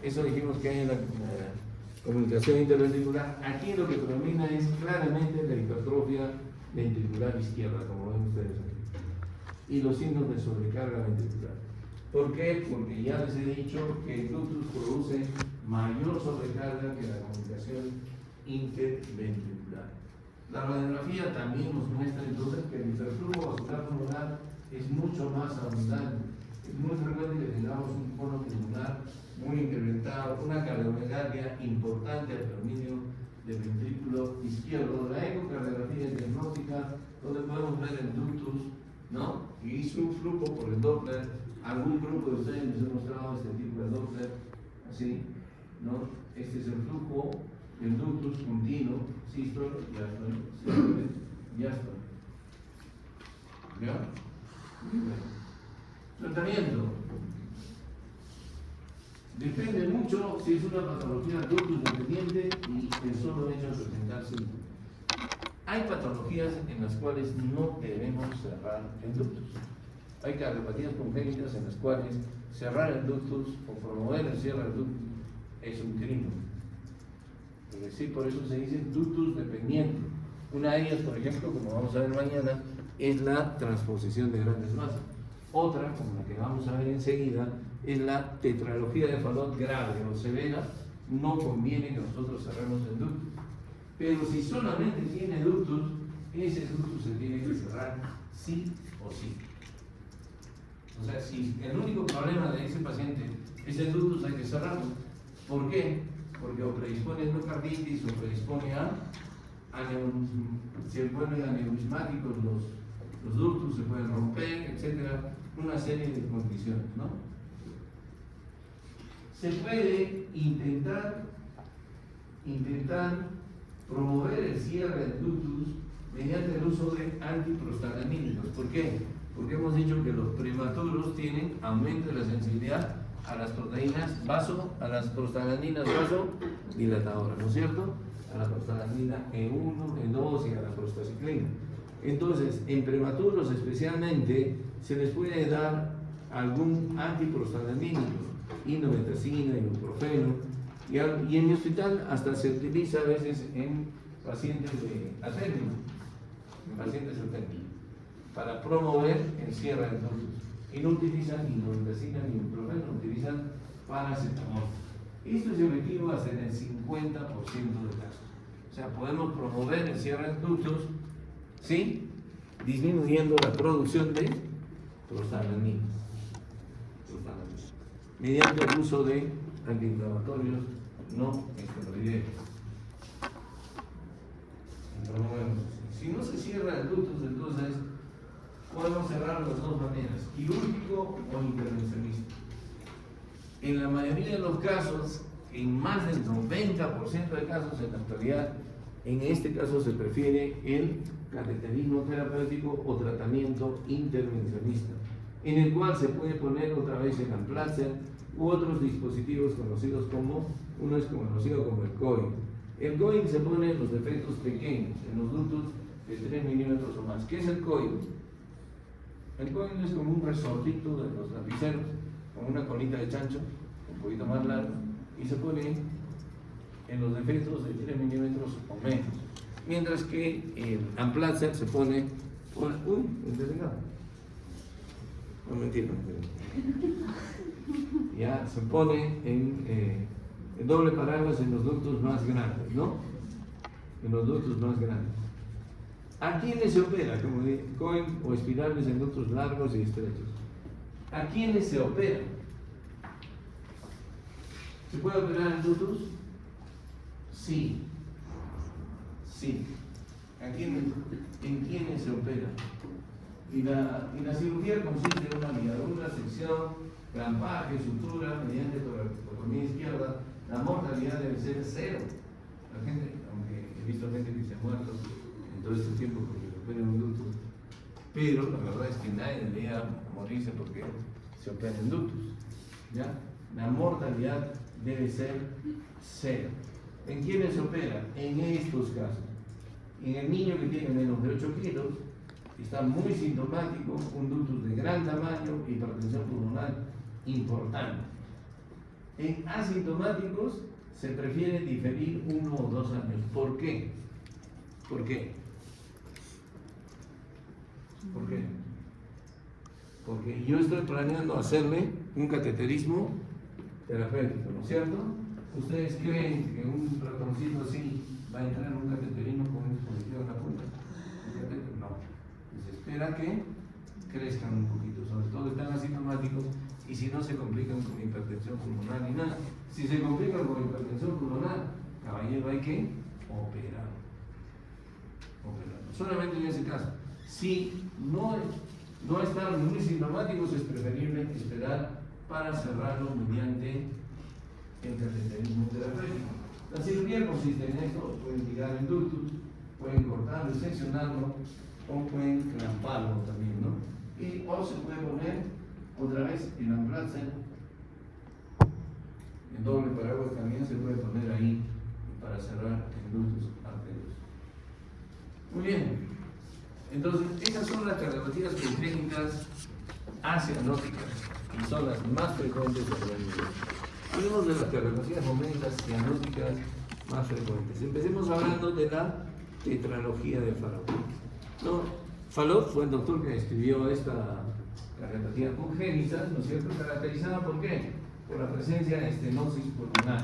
Eso dijimos que hay en la comunicación interventricular. Aquí lo que predomina es claramente la hipertrofia ventricular izquierda, como ven ustedes aquí. Y los signos de sobrecarga ventricular. ¿Por qué? Porque ya les he dicho que el glucus produce mayor sobrecarga que la comunicación interventricular. La radiografía también nos muestra entonces que el hiperflujo vascular pulmonar es mucho más abundante. Es muy frecuente que tengamos un cono pulmonar muy incrementado, una cardiomegalia importante al predominio del ventrículo izquierdo. La ecocardiografía diagnóstica, donde podemos ver el ductus, ¿no? Y su flujo por el Doppler. Algún grupo de ustedes les he mostrado este tipo de Doppler, así, ¿no? Este es el flujo del ductus continuo, sístole, diástole, sístole, diástole. ¿Ya? Tratamiento. Depende mucho si es una patología ductus dependiente y el solo hecho de presentar síntomas. Hay patologías en las cuales no debemos cerrar el ductus. Hay cardiopatías congénitas en las cuales cerrar el ductus o promover el cierre del ductus es un crimen. Es decir, por eso se dice ductus dependiente. Una de ellas, por ejemplo, como vamos a ver mañana, es la transposición de grandes masas. Otra, como la que vamos a ver enseguida, es la tetralogía de Fallot grave o severa. No conviene que nosotros cerremos el ductus. Pero si solamente tiene ductus, ese ductus se tiene que cerrar sí o sí. O sea, si el único problema de ese paciente es el ductus, hay que cerrarlo. ¿Por qué? Porque o predispone a endocarditis o predispone a se vuelven aneurismáticos los ductus, se pueden romper, etcétera, una serie de condiciones, ¿no? Se puede intentar promover el cierre del ductus mediante el uso de antiprostalamínicos. ¿Por qué? Porque hemos dicho que los prematuros tienen aumento de la sensibilidad a las proteínas a las prostaglandinas vasodilatadoras, ¿no es cierto? A la prostaglandina E1, E2 y a la prostaciclina. Entonces, en prematuros especialmente, se les puede dar algún antiprostaglandínico, indometacina, ibuprofeno, y en mi hospital hasta se utiliza a veces en pacientes de aténimo, para promover el cierre del ductus. Y no utilizan ni indometacina ni ibuprofeno, utilizan paracetamol. Esto es efectivo hasta en el 50% de casos. O sea, podemos promover el cierre del ductus, ¿sí? Disminuyendo la producción de prostaglandinas mediante el uso de antiinflamatorios no esteroideos. Si no se cierra el ductus, entonces podemos cerrarlo de dos maneras, quirúrgico o intervencionista. En la mayoría de los casos, en más del 90% de casos en la actualidad, en este caso se prefiere el cateterismo terapéutico o tratamiento intervencionista, en el cual se puede poner otra vez el Amplatzer u otros dispositivos conocidos como, uno es conocido como el COIL. El COIL se pone en los defectos pequeños, en los ductus de 3 milímetros o más. ¿Qué es el COIL? El COIL es como un resortito de los lapiceros, con una colita de chancho, un poquito más largo, y se pone en los defectos de 3 milímetros o menos. Mientras que el Amplatzer se pone por... ¡Uy! No, mentira. Ya se pone en doble paraguas en los ductos más grandes, ¿no? en los ductos más grandes. ¿A quiénes se opera? Como de Cohen o espirales en ductos largos y estrechos. ¿A quiénes se opera? ¿Se puede operar en ductos? Sí. Sí. ¿En quiénes se opera? Y la cirugía consiste en una ligadura, sección, clampaje, sutura, mediante toracotomía izquierda. La mortalidad debe ser 0. La gente, aunque he visto gente que se ha muerto en todo este tiempo porque se opera en un ducto, pero la verdad es que nadie debería morirse porque se opera en ductos. ¿Ya? La mortalidad debe ser 0. ¿En quiénes se opera? En estos casos. En el niño que tiene menos de 8 kilos, está muy sintomático, un ductus de gran tamaño, hipertensión pulmonar importante. En asintomáticos se prefiere diferir 1 o 2 años. ¿Por qué? ¿Por qué? ¿Por qué? Porque yo estoy planeando hacerle un cateterismo terapéutico, ¿no es cierto? ¿Ustedes creen que un ratoncito así va a entrar en un cateterismo con un dispositivo en la punta? No. Se espera que crezcan un poquito, sobre todo están asintomáticos y si no se complican con hipertensión pulmonar ni nada. Si se complican con hipertensión pulmonar, caballero, hay que operar. Solamente en ese caso. Si no están muy sintomáticos, es preferible esperar para cerrarlo mediante el cateterismo terapéutico. La cirugía consiste en esto: pueden tirar el ductus, pueden cortarlo y seccionarlo, o pueden clamparlo también, ¿no? O se puede poner otra vez el Amplatzer, el doble paraguas también se puede poner ahí para cerrar el ductus arterioso. Muy bien, entonces esas son las cardiopatías congénitas acianóticas y son las más frecuentes en el mundo. Hablemos de las cardiopatías congénitas cianóticas más frecuentes. Empecemos hablando de la tetralogía de Fallot. ¿No? Fallot fue el doctor que escribió esta cardiopatía congénita, ¿no es cierto? Caracterizada ¿por qué? Por la presencia de estenosis pulmonar.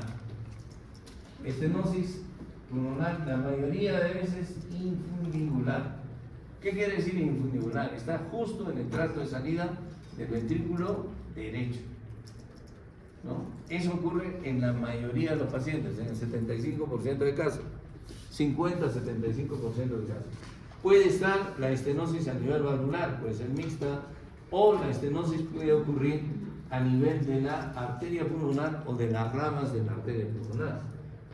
Estenosis pulmonar, la mayoría de veces infundibular. ¿Qué quiere decir infundibular? Está justo en el tracto de salida del ventrículo derecho, ¿no? Eso ocurre en la mayoría de los pacientes, en el 75% de casos, 50-75% de casos. Puede estar la estenosis a nivel valvular, puede ser mixta, o la estenosis puede ocurrir a nivel de la arteria pulmonar o de las ramas de la arteria pulmonar.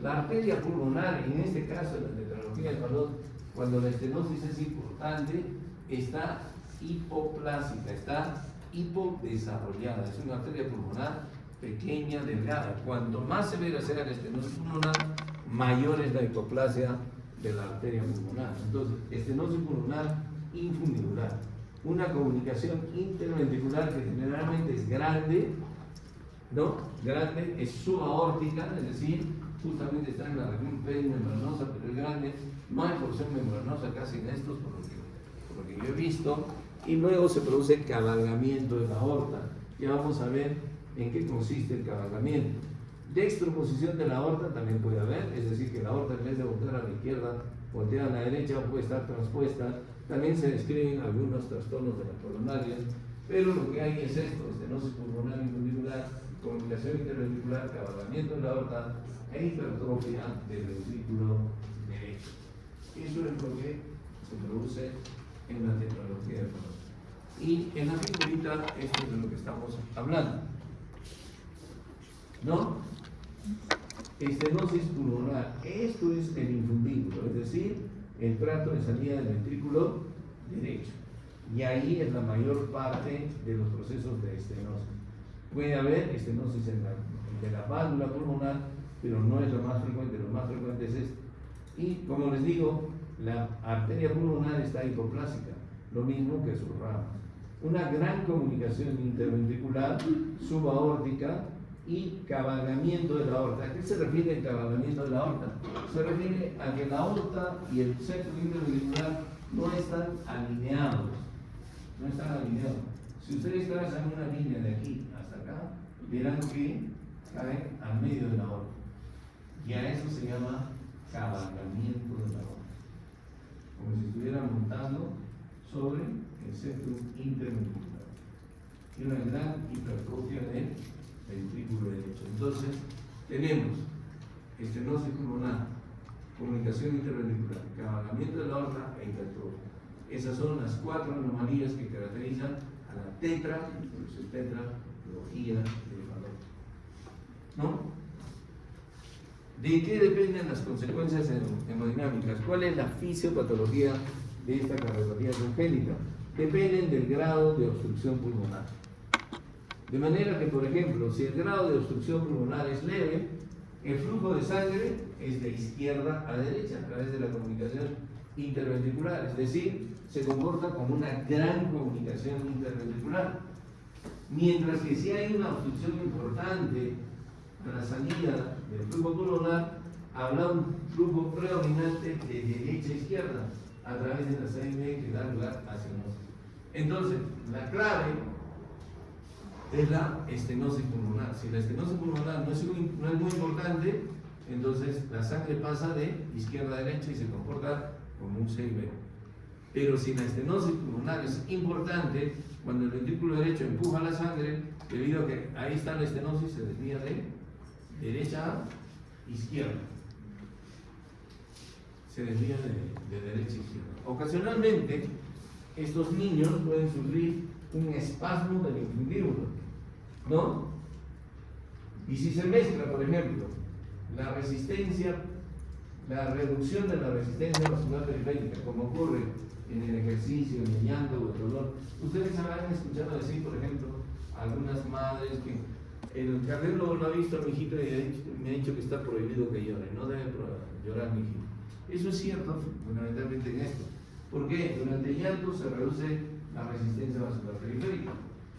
La arteria pulmonar, en este caso, la tetralogía de Fallot, cuando la estenosis es importante, está hipoplásica, está hipodesarrollada. Es una arteria pulmonar pequeña, delgada. Cuanto más severa sea la estenosis pulmonar, mayor es la hipoplasia de la arteria pulmonar. Entonces, estenosis pulmonar infundibular, una comunicación interventricular que generalmente es grande, ¿no? Grande, es subaórtica, es decir, justamente está en la región perimembranosa, pero es grande, no hay porción membranosa casi en estos, por lo que yo he visto, y luego se produce cabalgamiento de la aorta. Ya vamos a ver en qué consiste el cabalgamiento. Dextroposición de la aorta también puede haber, es decir, que la aorta en vez de voltear a la izquierda, voltea a la derecha o puede estar transpuesta. También se describen algunos trastornos de las coronarias, pero lo que hay es esto: estenosis pulmonar infundibular, comunicación interventricular, cabalgamiento de la aorta e hipertrofia del ventrículo derecho. Eso es lo que se produce en la tetralogía de Fallot. Y en la figurita, esto es de lo que estamos hablando, ¿no? Estenosis pulmonar, esto es el infundíbulo, es decir, el tracto de salida del ventrículo derecho. Y ahí es la mayor parte de los procesos de estenosis. Puede haber estenosis de la válvula pulmonar, pero no es lo más frecuente, lo más frecuente es esto. Y como les digo, la arteria pulmonar está hipoplásica, lo mismo que sus ramas. Una gran comunicación interventricular subaórtica y cabalgamiento de la aorta. ¿A qué se refiere el cabalgamiento de la aorta? Se refiere a que la aorta y el septo interventricular no están alineados. No están alineados. Si ustedes trazan una línea de aquí hasta acá, verán que caen al medio de la aorta. Y a eso se llama cabalgamiento de la aorta. montando sobre el septum interventricular y una gran hipertrofia del ventrículo derecho. Entonces, tenemos estenosis pulmonar, comunicación interventricular, cabalgamiento de la aorta e hipertrofia. Esas son las 4 anomalías que caracterizan a la tetralogía del Fallot. ¿No? ¿De qué dependen las consecuencias hemodinámicas? ¿Cuál es la fisiopatología de esta cardiopatía congénita? Dependen del grado de obstrucción pulmonar. De manera que, por ejemplo, si el grado de obstrucción pulmonar es leve, el flujo de sangre es de izquierda a derecha a través de la comunicación interventricular, es decir, se comporta como una gran comunicación interventricular. Mientras que si hay una obstrucción importante a la salida del flujo pulmonar, habrá un flujo predominante de derecha a izquierda a través de la CM que da lugar a cianosis. Entonces, la clave es la estenosis pulmonar. Si la estenosis pulmonar no es muy importante, entonces la sangre pasa de izquierda a derecha y se comporta como un CIB. Pero si la estenosis pulmonar es importante, cuando el ventrículo derecho empuja la sangre, debido a que ahí está la estenosis, se desvía de derecha a izquierda. Se desvía de derecha a izquierda. Ocasionalmente, estos niños pueden sufrir un espasmo del infundíbulo, ¿no? Y si se mezcla, por ejemplo, la reducción de la resistencia vascular periférica, como ocurre en el ejercicio, en el llanto o el dolor. Ustedes habrán escuchado decir, por ejemplo, algunas madres que el cardiólogo no ha visto a mi hijito y me ha dicho que está prohibido que llore, no debe llorar mi hijito. Eso es cierto, fundamentalmente en esto. ¿Por qué? Durante el llanto se reduce la resistencia vascular periférica.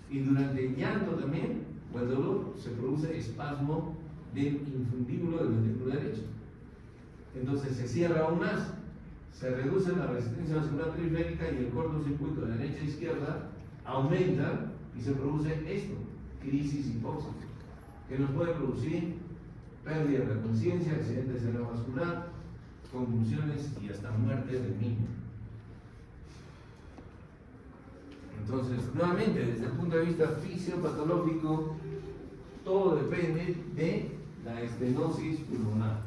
Y durante el llanto también, o el dolor, se produce espasmo del infundíbulo del ventrículo derecho. Entonces se cierra aún más, se reduce la resistencia vascular periférica y el cortocircuito de derecha a izquierda aumenta y se produce esto, crisis hipóxica, que nos puede producir pérdida de la conciencia, accidente cerebrovascular, convulsiones y hasta muerte del niño. Entonces, nuevamente, desde el punto de vista fisiopatológico, todo depende de la estenosis pulmonar.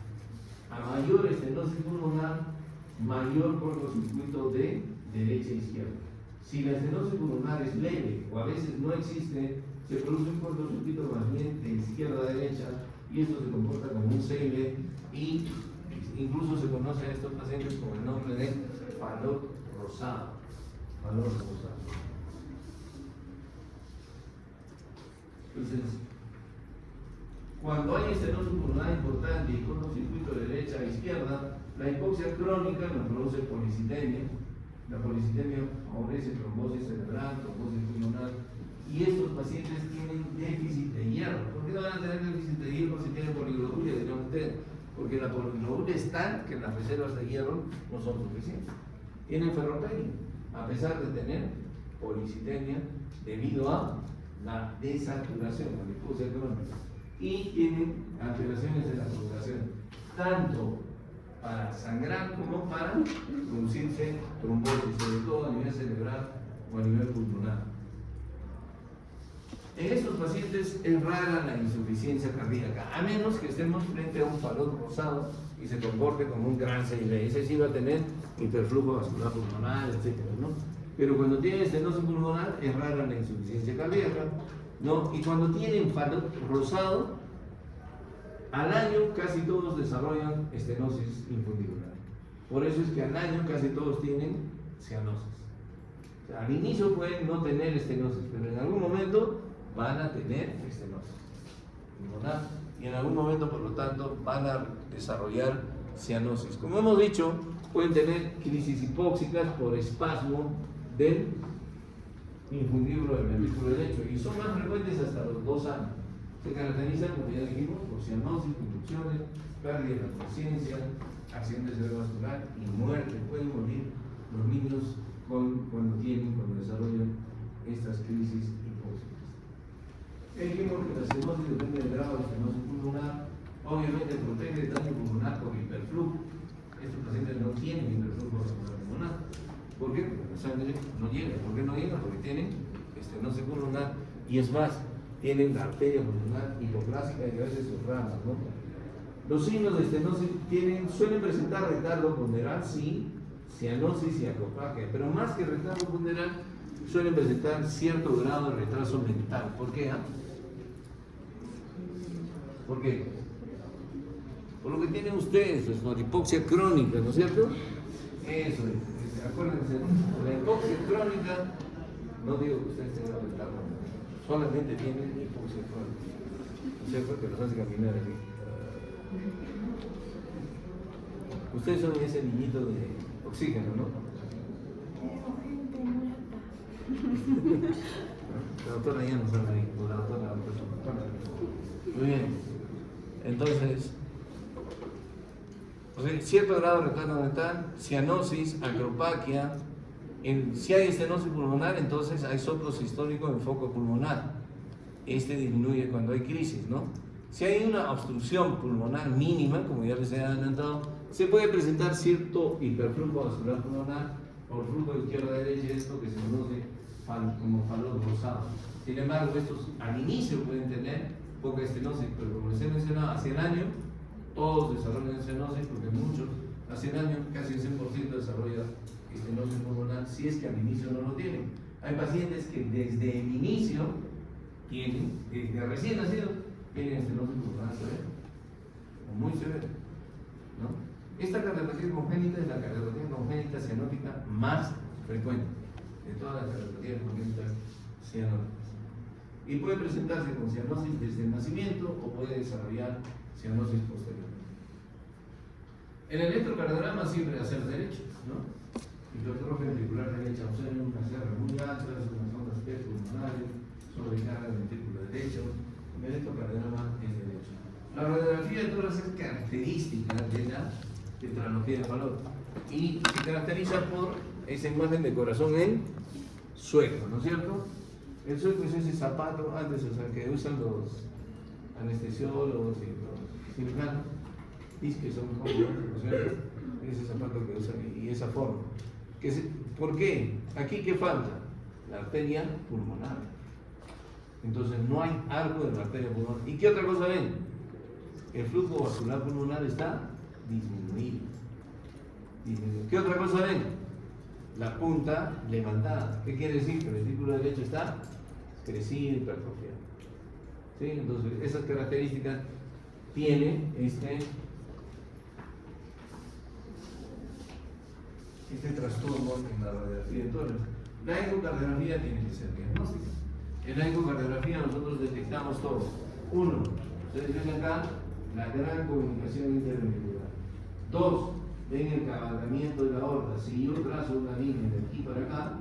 A mayor estenosis pulmonar, mayor cortocircuito de derecha a izquierda. Si la estenosis pulmonar es leve o a veces no existe, se produce un cortocircuito más bien de izquierda a derecha y esto se comporta como un CIB y incluso se conoce a estos pacientes con el nombre de Fallot rosado. Fallot rosado. Entonces, cuando hay estenosis pulmonar importante y cortocircuito de derecha a izquierda, la hipoxia crónica nos produce policitemia. La policitemia favorece trombosis cerebral, trombosis pulmonar, y estos pacientes tienen déficit de hierro. ¿Por qué no van a tener déficit de hierro si tienen poliglobulia? Dirán ustedes, porque la poliglobulia es tal que las reservas de hierro no son suficientes. Tienen ferropenia, a pesar de tener policitemia debido a la desaturación, la hipoxia crónica. Y tienen alteraciones de la coagulación, tanto para sangrar como para producirse trombosis, sobre todo a nivel cerebral o a nivel pulmonar. En estos pacientes es rara la insuficiencia cardíaca, a menos que estemos frente a un Fallot rosado y se comporte como un gran CIB. Ese sí va a tener hiperflujo vascular pulmonar, etc., ¿no? Pero cuando tiene estenosis pulmonar es rara la insuficiencia cardíaca, ¿no? Y cuando tienen Fallot rosado, al año casi todos desarrollan estenosis infundibular. Por eso es que al año casi todos tienen cianosis. O sea, al inicio pueden no tener estenosis, pero en algún momento van a tener estenosis pulmonar y en algún momento, por lo tanto, van a desarrollar cianosis. Como hemos dicho, pueden tener crisis hipóxicas por espasmo del infundíbulo del ventrículo derecho y son más frecuentes hasta los 2 años. Se caracterizan, como ya dijimos, por cianosis, convulsiones, pérdida de la conciencia, accidente cerebrovascular y muerte. Pueden morir los niños cuando desarrollan estas crisis hipóxicas. Dijimos que la cianosis depende del grado de estenosis pulmonar. Obviamente protege el daño pulmonar por hiperflujo. Estos pacientes no tienen hiperflujo pulmonar. ¿Por qué? sangre no llega. ¿Por qué no llega? Porque tienen estenosis pulmonar y es más, tienen la arteria pulmonar hipoplásica y a veces sus ramas, ¿no? Los signos de estenosis suelen presentar retardo ponderal, sí, cianosis y acropagia, pero más que retardo ponderal, suelen presentar cierto grado de retraso mental. ¿Por qué? ¿Por qué? Por lo que tienen ustedes, pues, la hipoxia crónica, ¿no es cierto? Eso es, acuérdense, la hipoxia crónica, no digo que ustedes tengan retardo, solamente tienen hipoxia crónica, ¿no es cierto? Que los hace caminar así. Ustedes son ese niñito de oxígeno, ¿no? Gente muerta. La doctora ya no sabe ahí, o la doctora. Muy bien. Entonces, cierto grado de retardo mental, cianosis, acropaquia. Si hay estenosis pulmonar, entonces hay soplo sistólico en foco pulmonar. Este disminuye cuando hay crisis, ¿no? Si hay una obstrucción pulmonar mínima, como ya les he adelantado, se puede presentar cierto hiperflujo vascular pulmonar por flujo de izquierda a derecha, esto que se conoce como falos rosados. Sin embargo, estos al inicio pueden tener poca estenosis, pero como les he mencionado, hacia el año todos desarrollan estenosis, porque muchos hacia el año casi el 100% desarrolla estenosis pulmonar, si es que al inicio no lo tienen. Hay pacientes que desde el inicio tienen, desde recién nacidos, tienen estenosis pulmonar severa, o muy severa, ¿no? Esta cardiopatía congénita es la cardiopatía congénita cianótica más frecuente de todas las cardiopatías congénitas cianóticas. Y puede presentarse con cianosis desde el nacimiento o puede desarrollar cianosis posterior. El electrocardiograma siempre va a ser derecho, ¿no? Hipertrofia ventricular derecha, observen unas R muy altas, unas ondas P pulmonares, sobrecarga del ventrículo derecho. El electrocardiograma es derecho. La radiografía de tórax es característica de la tetralogía de Fallot y se caracteriza por esa imagen de corazón en sueco, ¿no es cierto? El sueco es ese zapato antes, o sea, que usan los anestesiólogos y los cirujanos, dicen que son cómodos, ¿no es cierto? Ese zapato que usan y esa forma. ¿Por qué? Aquí, ¿qué falta? La arteria pulmonar. Entonces no hay arco de la arteria pulmonar. ¿Y qué otra cosa ven? El flujo vascular pulmonar está disminuido. ¿Qué otra cosa ven? La punta levantada. ¿Qué quiere decir? Que el ventrículo derecho está crecido, hipertrofiado. ¿Sí? Entonces, esas características tiene este trastorno en la radiografía de tórax. La ecocardiografía tiene que ser diagnóstica. En la ecocardiografía nosotros detectamos todo. Uno, ustedes ven acá la gran comunicación interventricular. Dos, ven el cabalgamiento de la aorta. Si yo trazo una línea de aquí para acá,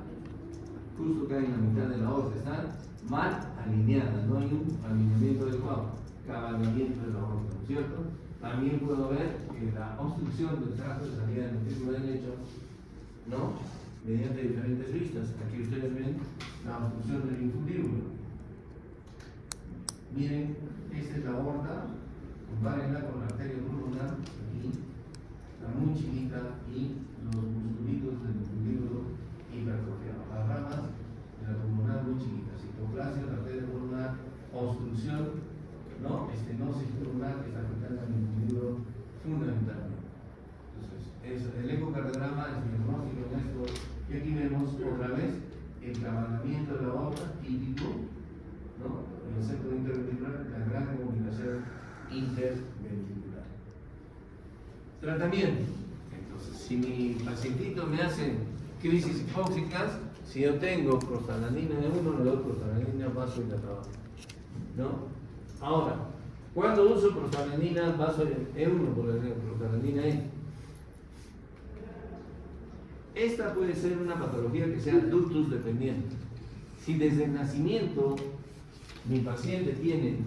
justo cae en la mitad de la aorta, están mal alineadas, no hay un alineamiento adecuado. Cabalgamiento de la aorta, ¿no es cierto? También puedo ver que la obstrucción del tracto de salida del ventrículo derecho, ¿no? Mediante diferentes vistas. Aquí ustedes ven la obstrucción del infundíbulo. Miren, esta es la aorta, compárenla con la arteria pulmonar, aquí, la muy chiquita, y los musculitos del infundíbulo hipertrofiados. Las ramas de la pulmonar muy chiquitas, hipoplasia, la arteria pulmonar, obstrucción, ¿no? Estenosis pulmonar que está afectando al infundíbulo fundamentalmente. Entonces, el ecocardiograma es diagnóstico en esto, y aquí vemos otra vez el cabalgamiento de la aorta típico, ¿no? En el centro interventricular, la gran comunicación interventricular. Tratamiento. Entonces, si mi pacientito me hace crisis hipóxicas, si yo tengo prostaglandina E1, le doy prostaglandina vasodilatadora, ¿no? Ahora, ¿cuándo uso prostaglandina E1 por la prostaglandina E? Esta puede ser una patología que sea ductus dependiente. Si desde el nacimiento mi paciente tiene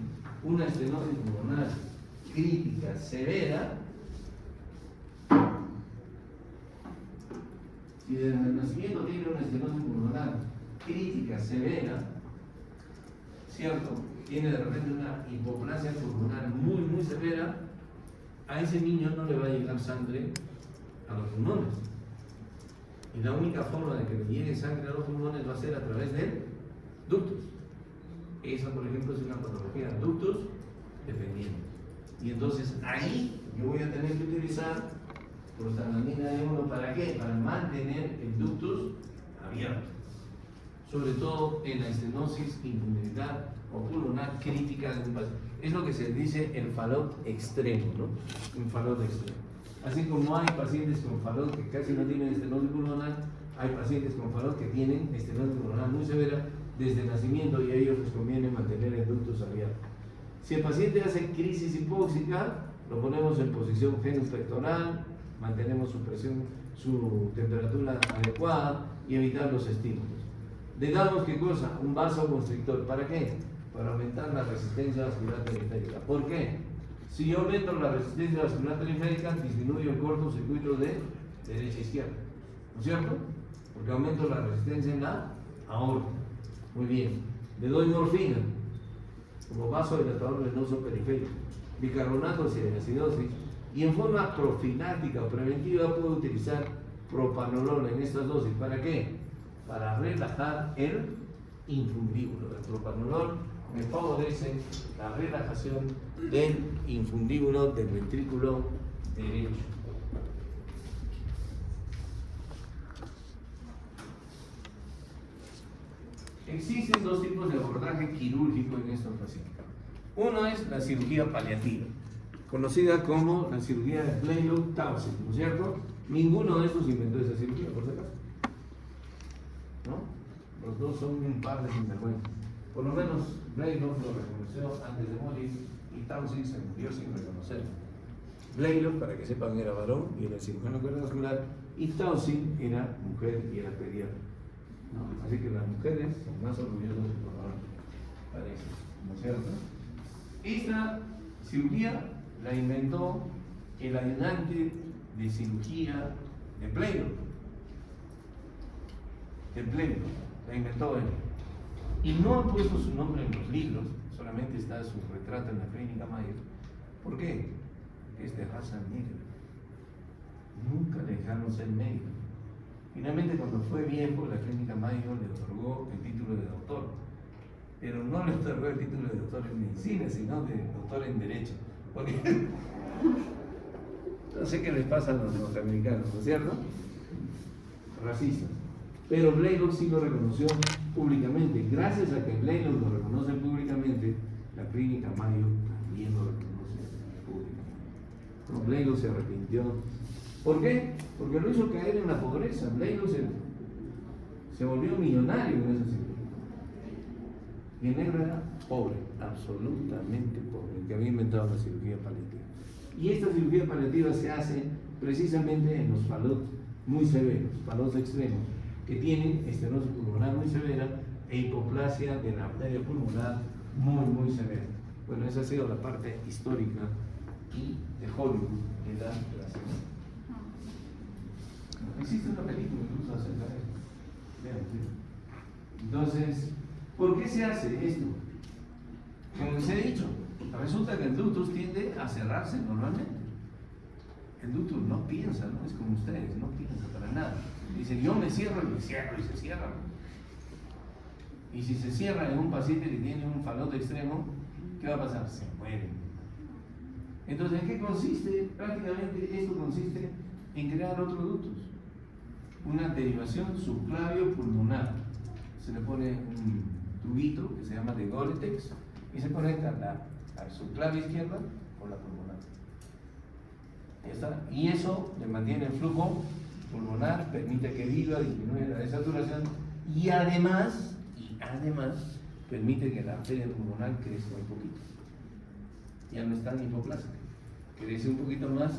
una estenosis pulmonar crítica severa, si desde el nacimiento tiene una estenosis pulmonar crítica severa, ¿cierto? Tiene de repente una hipoplasia pulmonar muy, muy severa, a ese niño no le va a llegar sangre a los pulmones. Y la única forma de que le llegue sangre a los pulmones va a ser a través de ductos. Esa, por ejemplo, es una patología de ductos dependientes. Y entonces ahí yo voy a tener que utilizar prostaglandina E1, ¿para qué? Para mantener el ductus abierto. Sobre todo en la estenosis, infundibilidad o pulmonar crítica de un paciente. Es lo que se dice el falot extremo, ¿no? Un falot extremo. Así como hay pacientes con falot que casi no tienen estenosis pulmonar, hay pacientes con falot que tienen estenosis pulmonar muy severa desde el nacimiento y a ellos les conviene mantener el ductus abierto. Si el paciente hace crisis hipóxica, lo ponemos en posición genupectoral, mantenemos su presión, su temperatura adecuada y evitar los estímulos. Le damos ¿qué cosa? Un vasoconstrictor. ¿Para qué? Para aumentar la resistencia vascular periférica. ¿Por qué? Si yo aumento la resistencia vascular periférica, disminuyo el cortocircuito de derecha a izquierda. ¿No es cierto? Porque aumento la resistencia en la aorta. Muy bien. Le doy morfina como vasodilatador venoso periférico, bicarbonato de acidosis, y en forma profiláctica o preventiva puedo utilizar propanolol en estas dosis. ¿Para qué? Para relajar el infundíbulo. El propanolol me favorece la relajación del infundíbulo del ventrículo derecho. Existen dos tipos de abordaje quirúrgico en estos pacientes. Uno es la cirugía paliativa, conocida como la cirugía de Blaylock-Townsend, ¿no es cierto? Ninguno de estos inventó esa cirugía, por si acaso, ¿no? Los dos son un par de sinvergüenzas. Por lo menos Blaylock lo reconoció antes de morir y Townsend se murió sin reconocerlo. Blaylock, para que sepan, era varón y era cirujano cardiovascular, y Townsend era mujer y era pediatra. ¿No? Así que las mujeres son más orgullosas de los varones, parece, ¿no es cierto? Esta cirugía la inventó el ayudante de cirugía de Blaylock. La inventó él. Y no han puesto su nombre en los libros, solamente está su retrato en la clínica Mayo. ¿Por qué? Porque es de raza negra. Nunca le dejaron ser médico. Finalmente, cuando fue viejo, la clínica Mayo le otorgó el título de doctor. Pero no le otorgó el título de doctor en medicina, sino de doctor en derecho. Porque no sé qué les pasa a los norteamericanos, ¿no es cierto? Racistas. Pero Blaylock sí lo reconoció públicamente. Gracias a que Blaylock lo reconoce públicamente, la clínica Mayo también lo reconoce públicamente. Pero Blaylock se arrepintió. ¿Por qué? Porque lo hizo caer en la pobreza. Blaylock se volvió millonario en esa cirugía. Y el negro era pobre, absolutamente pobre, el que había inventado la cirugía paliativa. Y esta cirugía paliativa se hace precisamente en los falots muy severos, falots extremos, que tienen estenosis pulmonar muy severa e hipoplasia de la arteria pulmonar muy severa. Bueno, esa ha sido la parte histórica y de Hollywood de la cirugía. Existe una película incluso acerca de eso. Vean. Entonces, ¿por qué se hace esto? Como les he dicho, resulta que el ductus tiende a cerrarse normalmente. El ductus no piensa, no es como ustedes, no piensa para nada. Dice, yo me cierro y me cierro y se cierra. Y si se cierra en un paciente que tiene un falot extremo, ¿qué va a pasar? Se muere. Entonces, ¿en qué consiste? Prácticamente esto consiste en crear otro ductus. Una derivación subclavio pulmonar. Se le pone un tubito que se llama de Gore-Tex y se conecta a la subclavia izquierda con la pulmonar. Ya está. Y eso le mantiene el flujo pulmonar, permite que viva, disminuye la desaturación y además permite que la arteria pulmonar crezca un poquito. Ya no es tan hipoplásica, crece un poquito más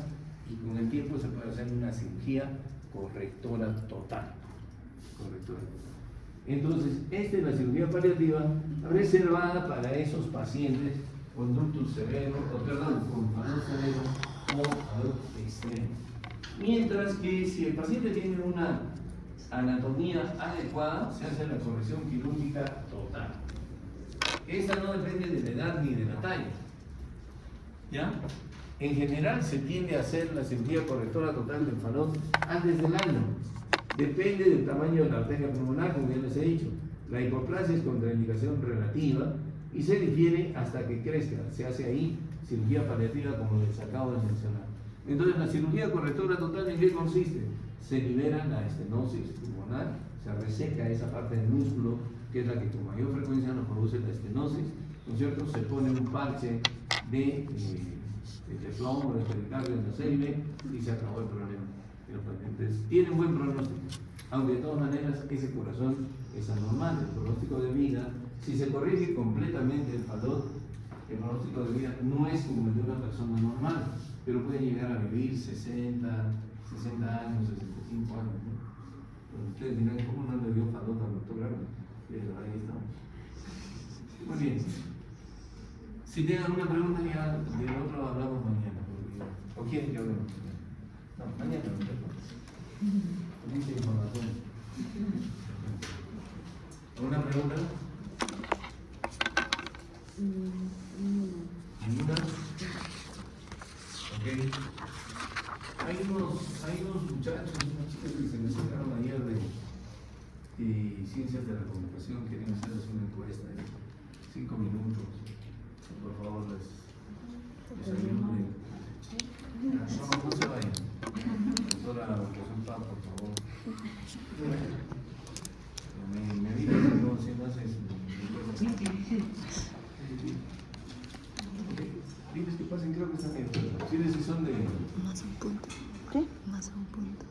y con el tiempo se puede hacer una cirugía correctora total. Entonces, esta es la cirugía paliativa reservada para esos pacientes con ductus severo, con falot severo o falot extremo. Mientras que si el paciente tiene una anatomía adecuada, se hace la corrección quirúrgica total. Esta no depende de la edad ni de la talla. ¿Ya? En general se tiende a hacer la cirugía correctora total del falot antes del año. Depende del tamaño de la arteria pulmonar, como ya les he dicho. La hipoplasia es contraindicación relativa y se difiere hasta que crezca. Se hace ahí cirugía paliativa, como les acabo de mencionar. Entonces, la cirugía correctora total, ¿en qué consiste? Se libera la estenosis pulmonar, se reseca esa parte del músculo, que es la que con mayor frecuencia nos produce la estenosis, ¿no es cierto? Se pone un parche de teflón o de pericardio en la celda y se acabó el problema. Los pacientes tienen buen pronóstico, aunque de todas maneras ese corazón es anormal. El pronóstico de vida, si se corrige completamente el falot, el pronóstico de vida no es como el de una persona normal, pero puede llegar a vivir 60 años, 65 años, ¿no? Entonces ustedes dirán, ¿cómo no le dio falot al doctor Garbo? Pero ahí estamos. Muy bien. Si tienen alguna pregunta, ya del otro hablamos mañana. ¿O quieren que hablemos? No, mañana. Mucha información. ¿Alguna pregunta? ¿Ninguna? Ok. Hay unos muchachos, unas chicas que se me sacaron ayer de Ciencias de la Comunicación, quieren hacerles una encuesta de 5 minutos. Por favor, les ayude. No se vayan. Doctora Rosenthal, por favor. Me digas si no haces. Diles que pasen, creo que están bien. Diles si son de. Más un punto. ¿Qué? Más un punto.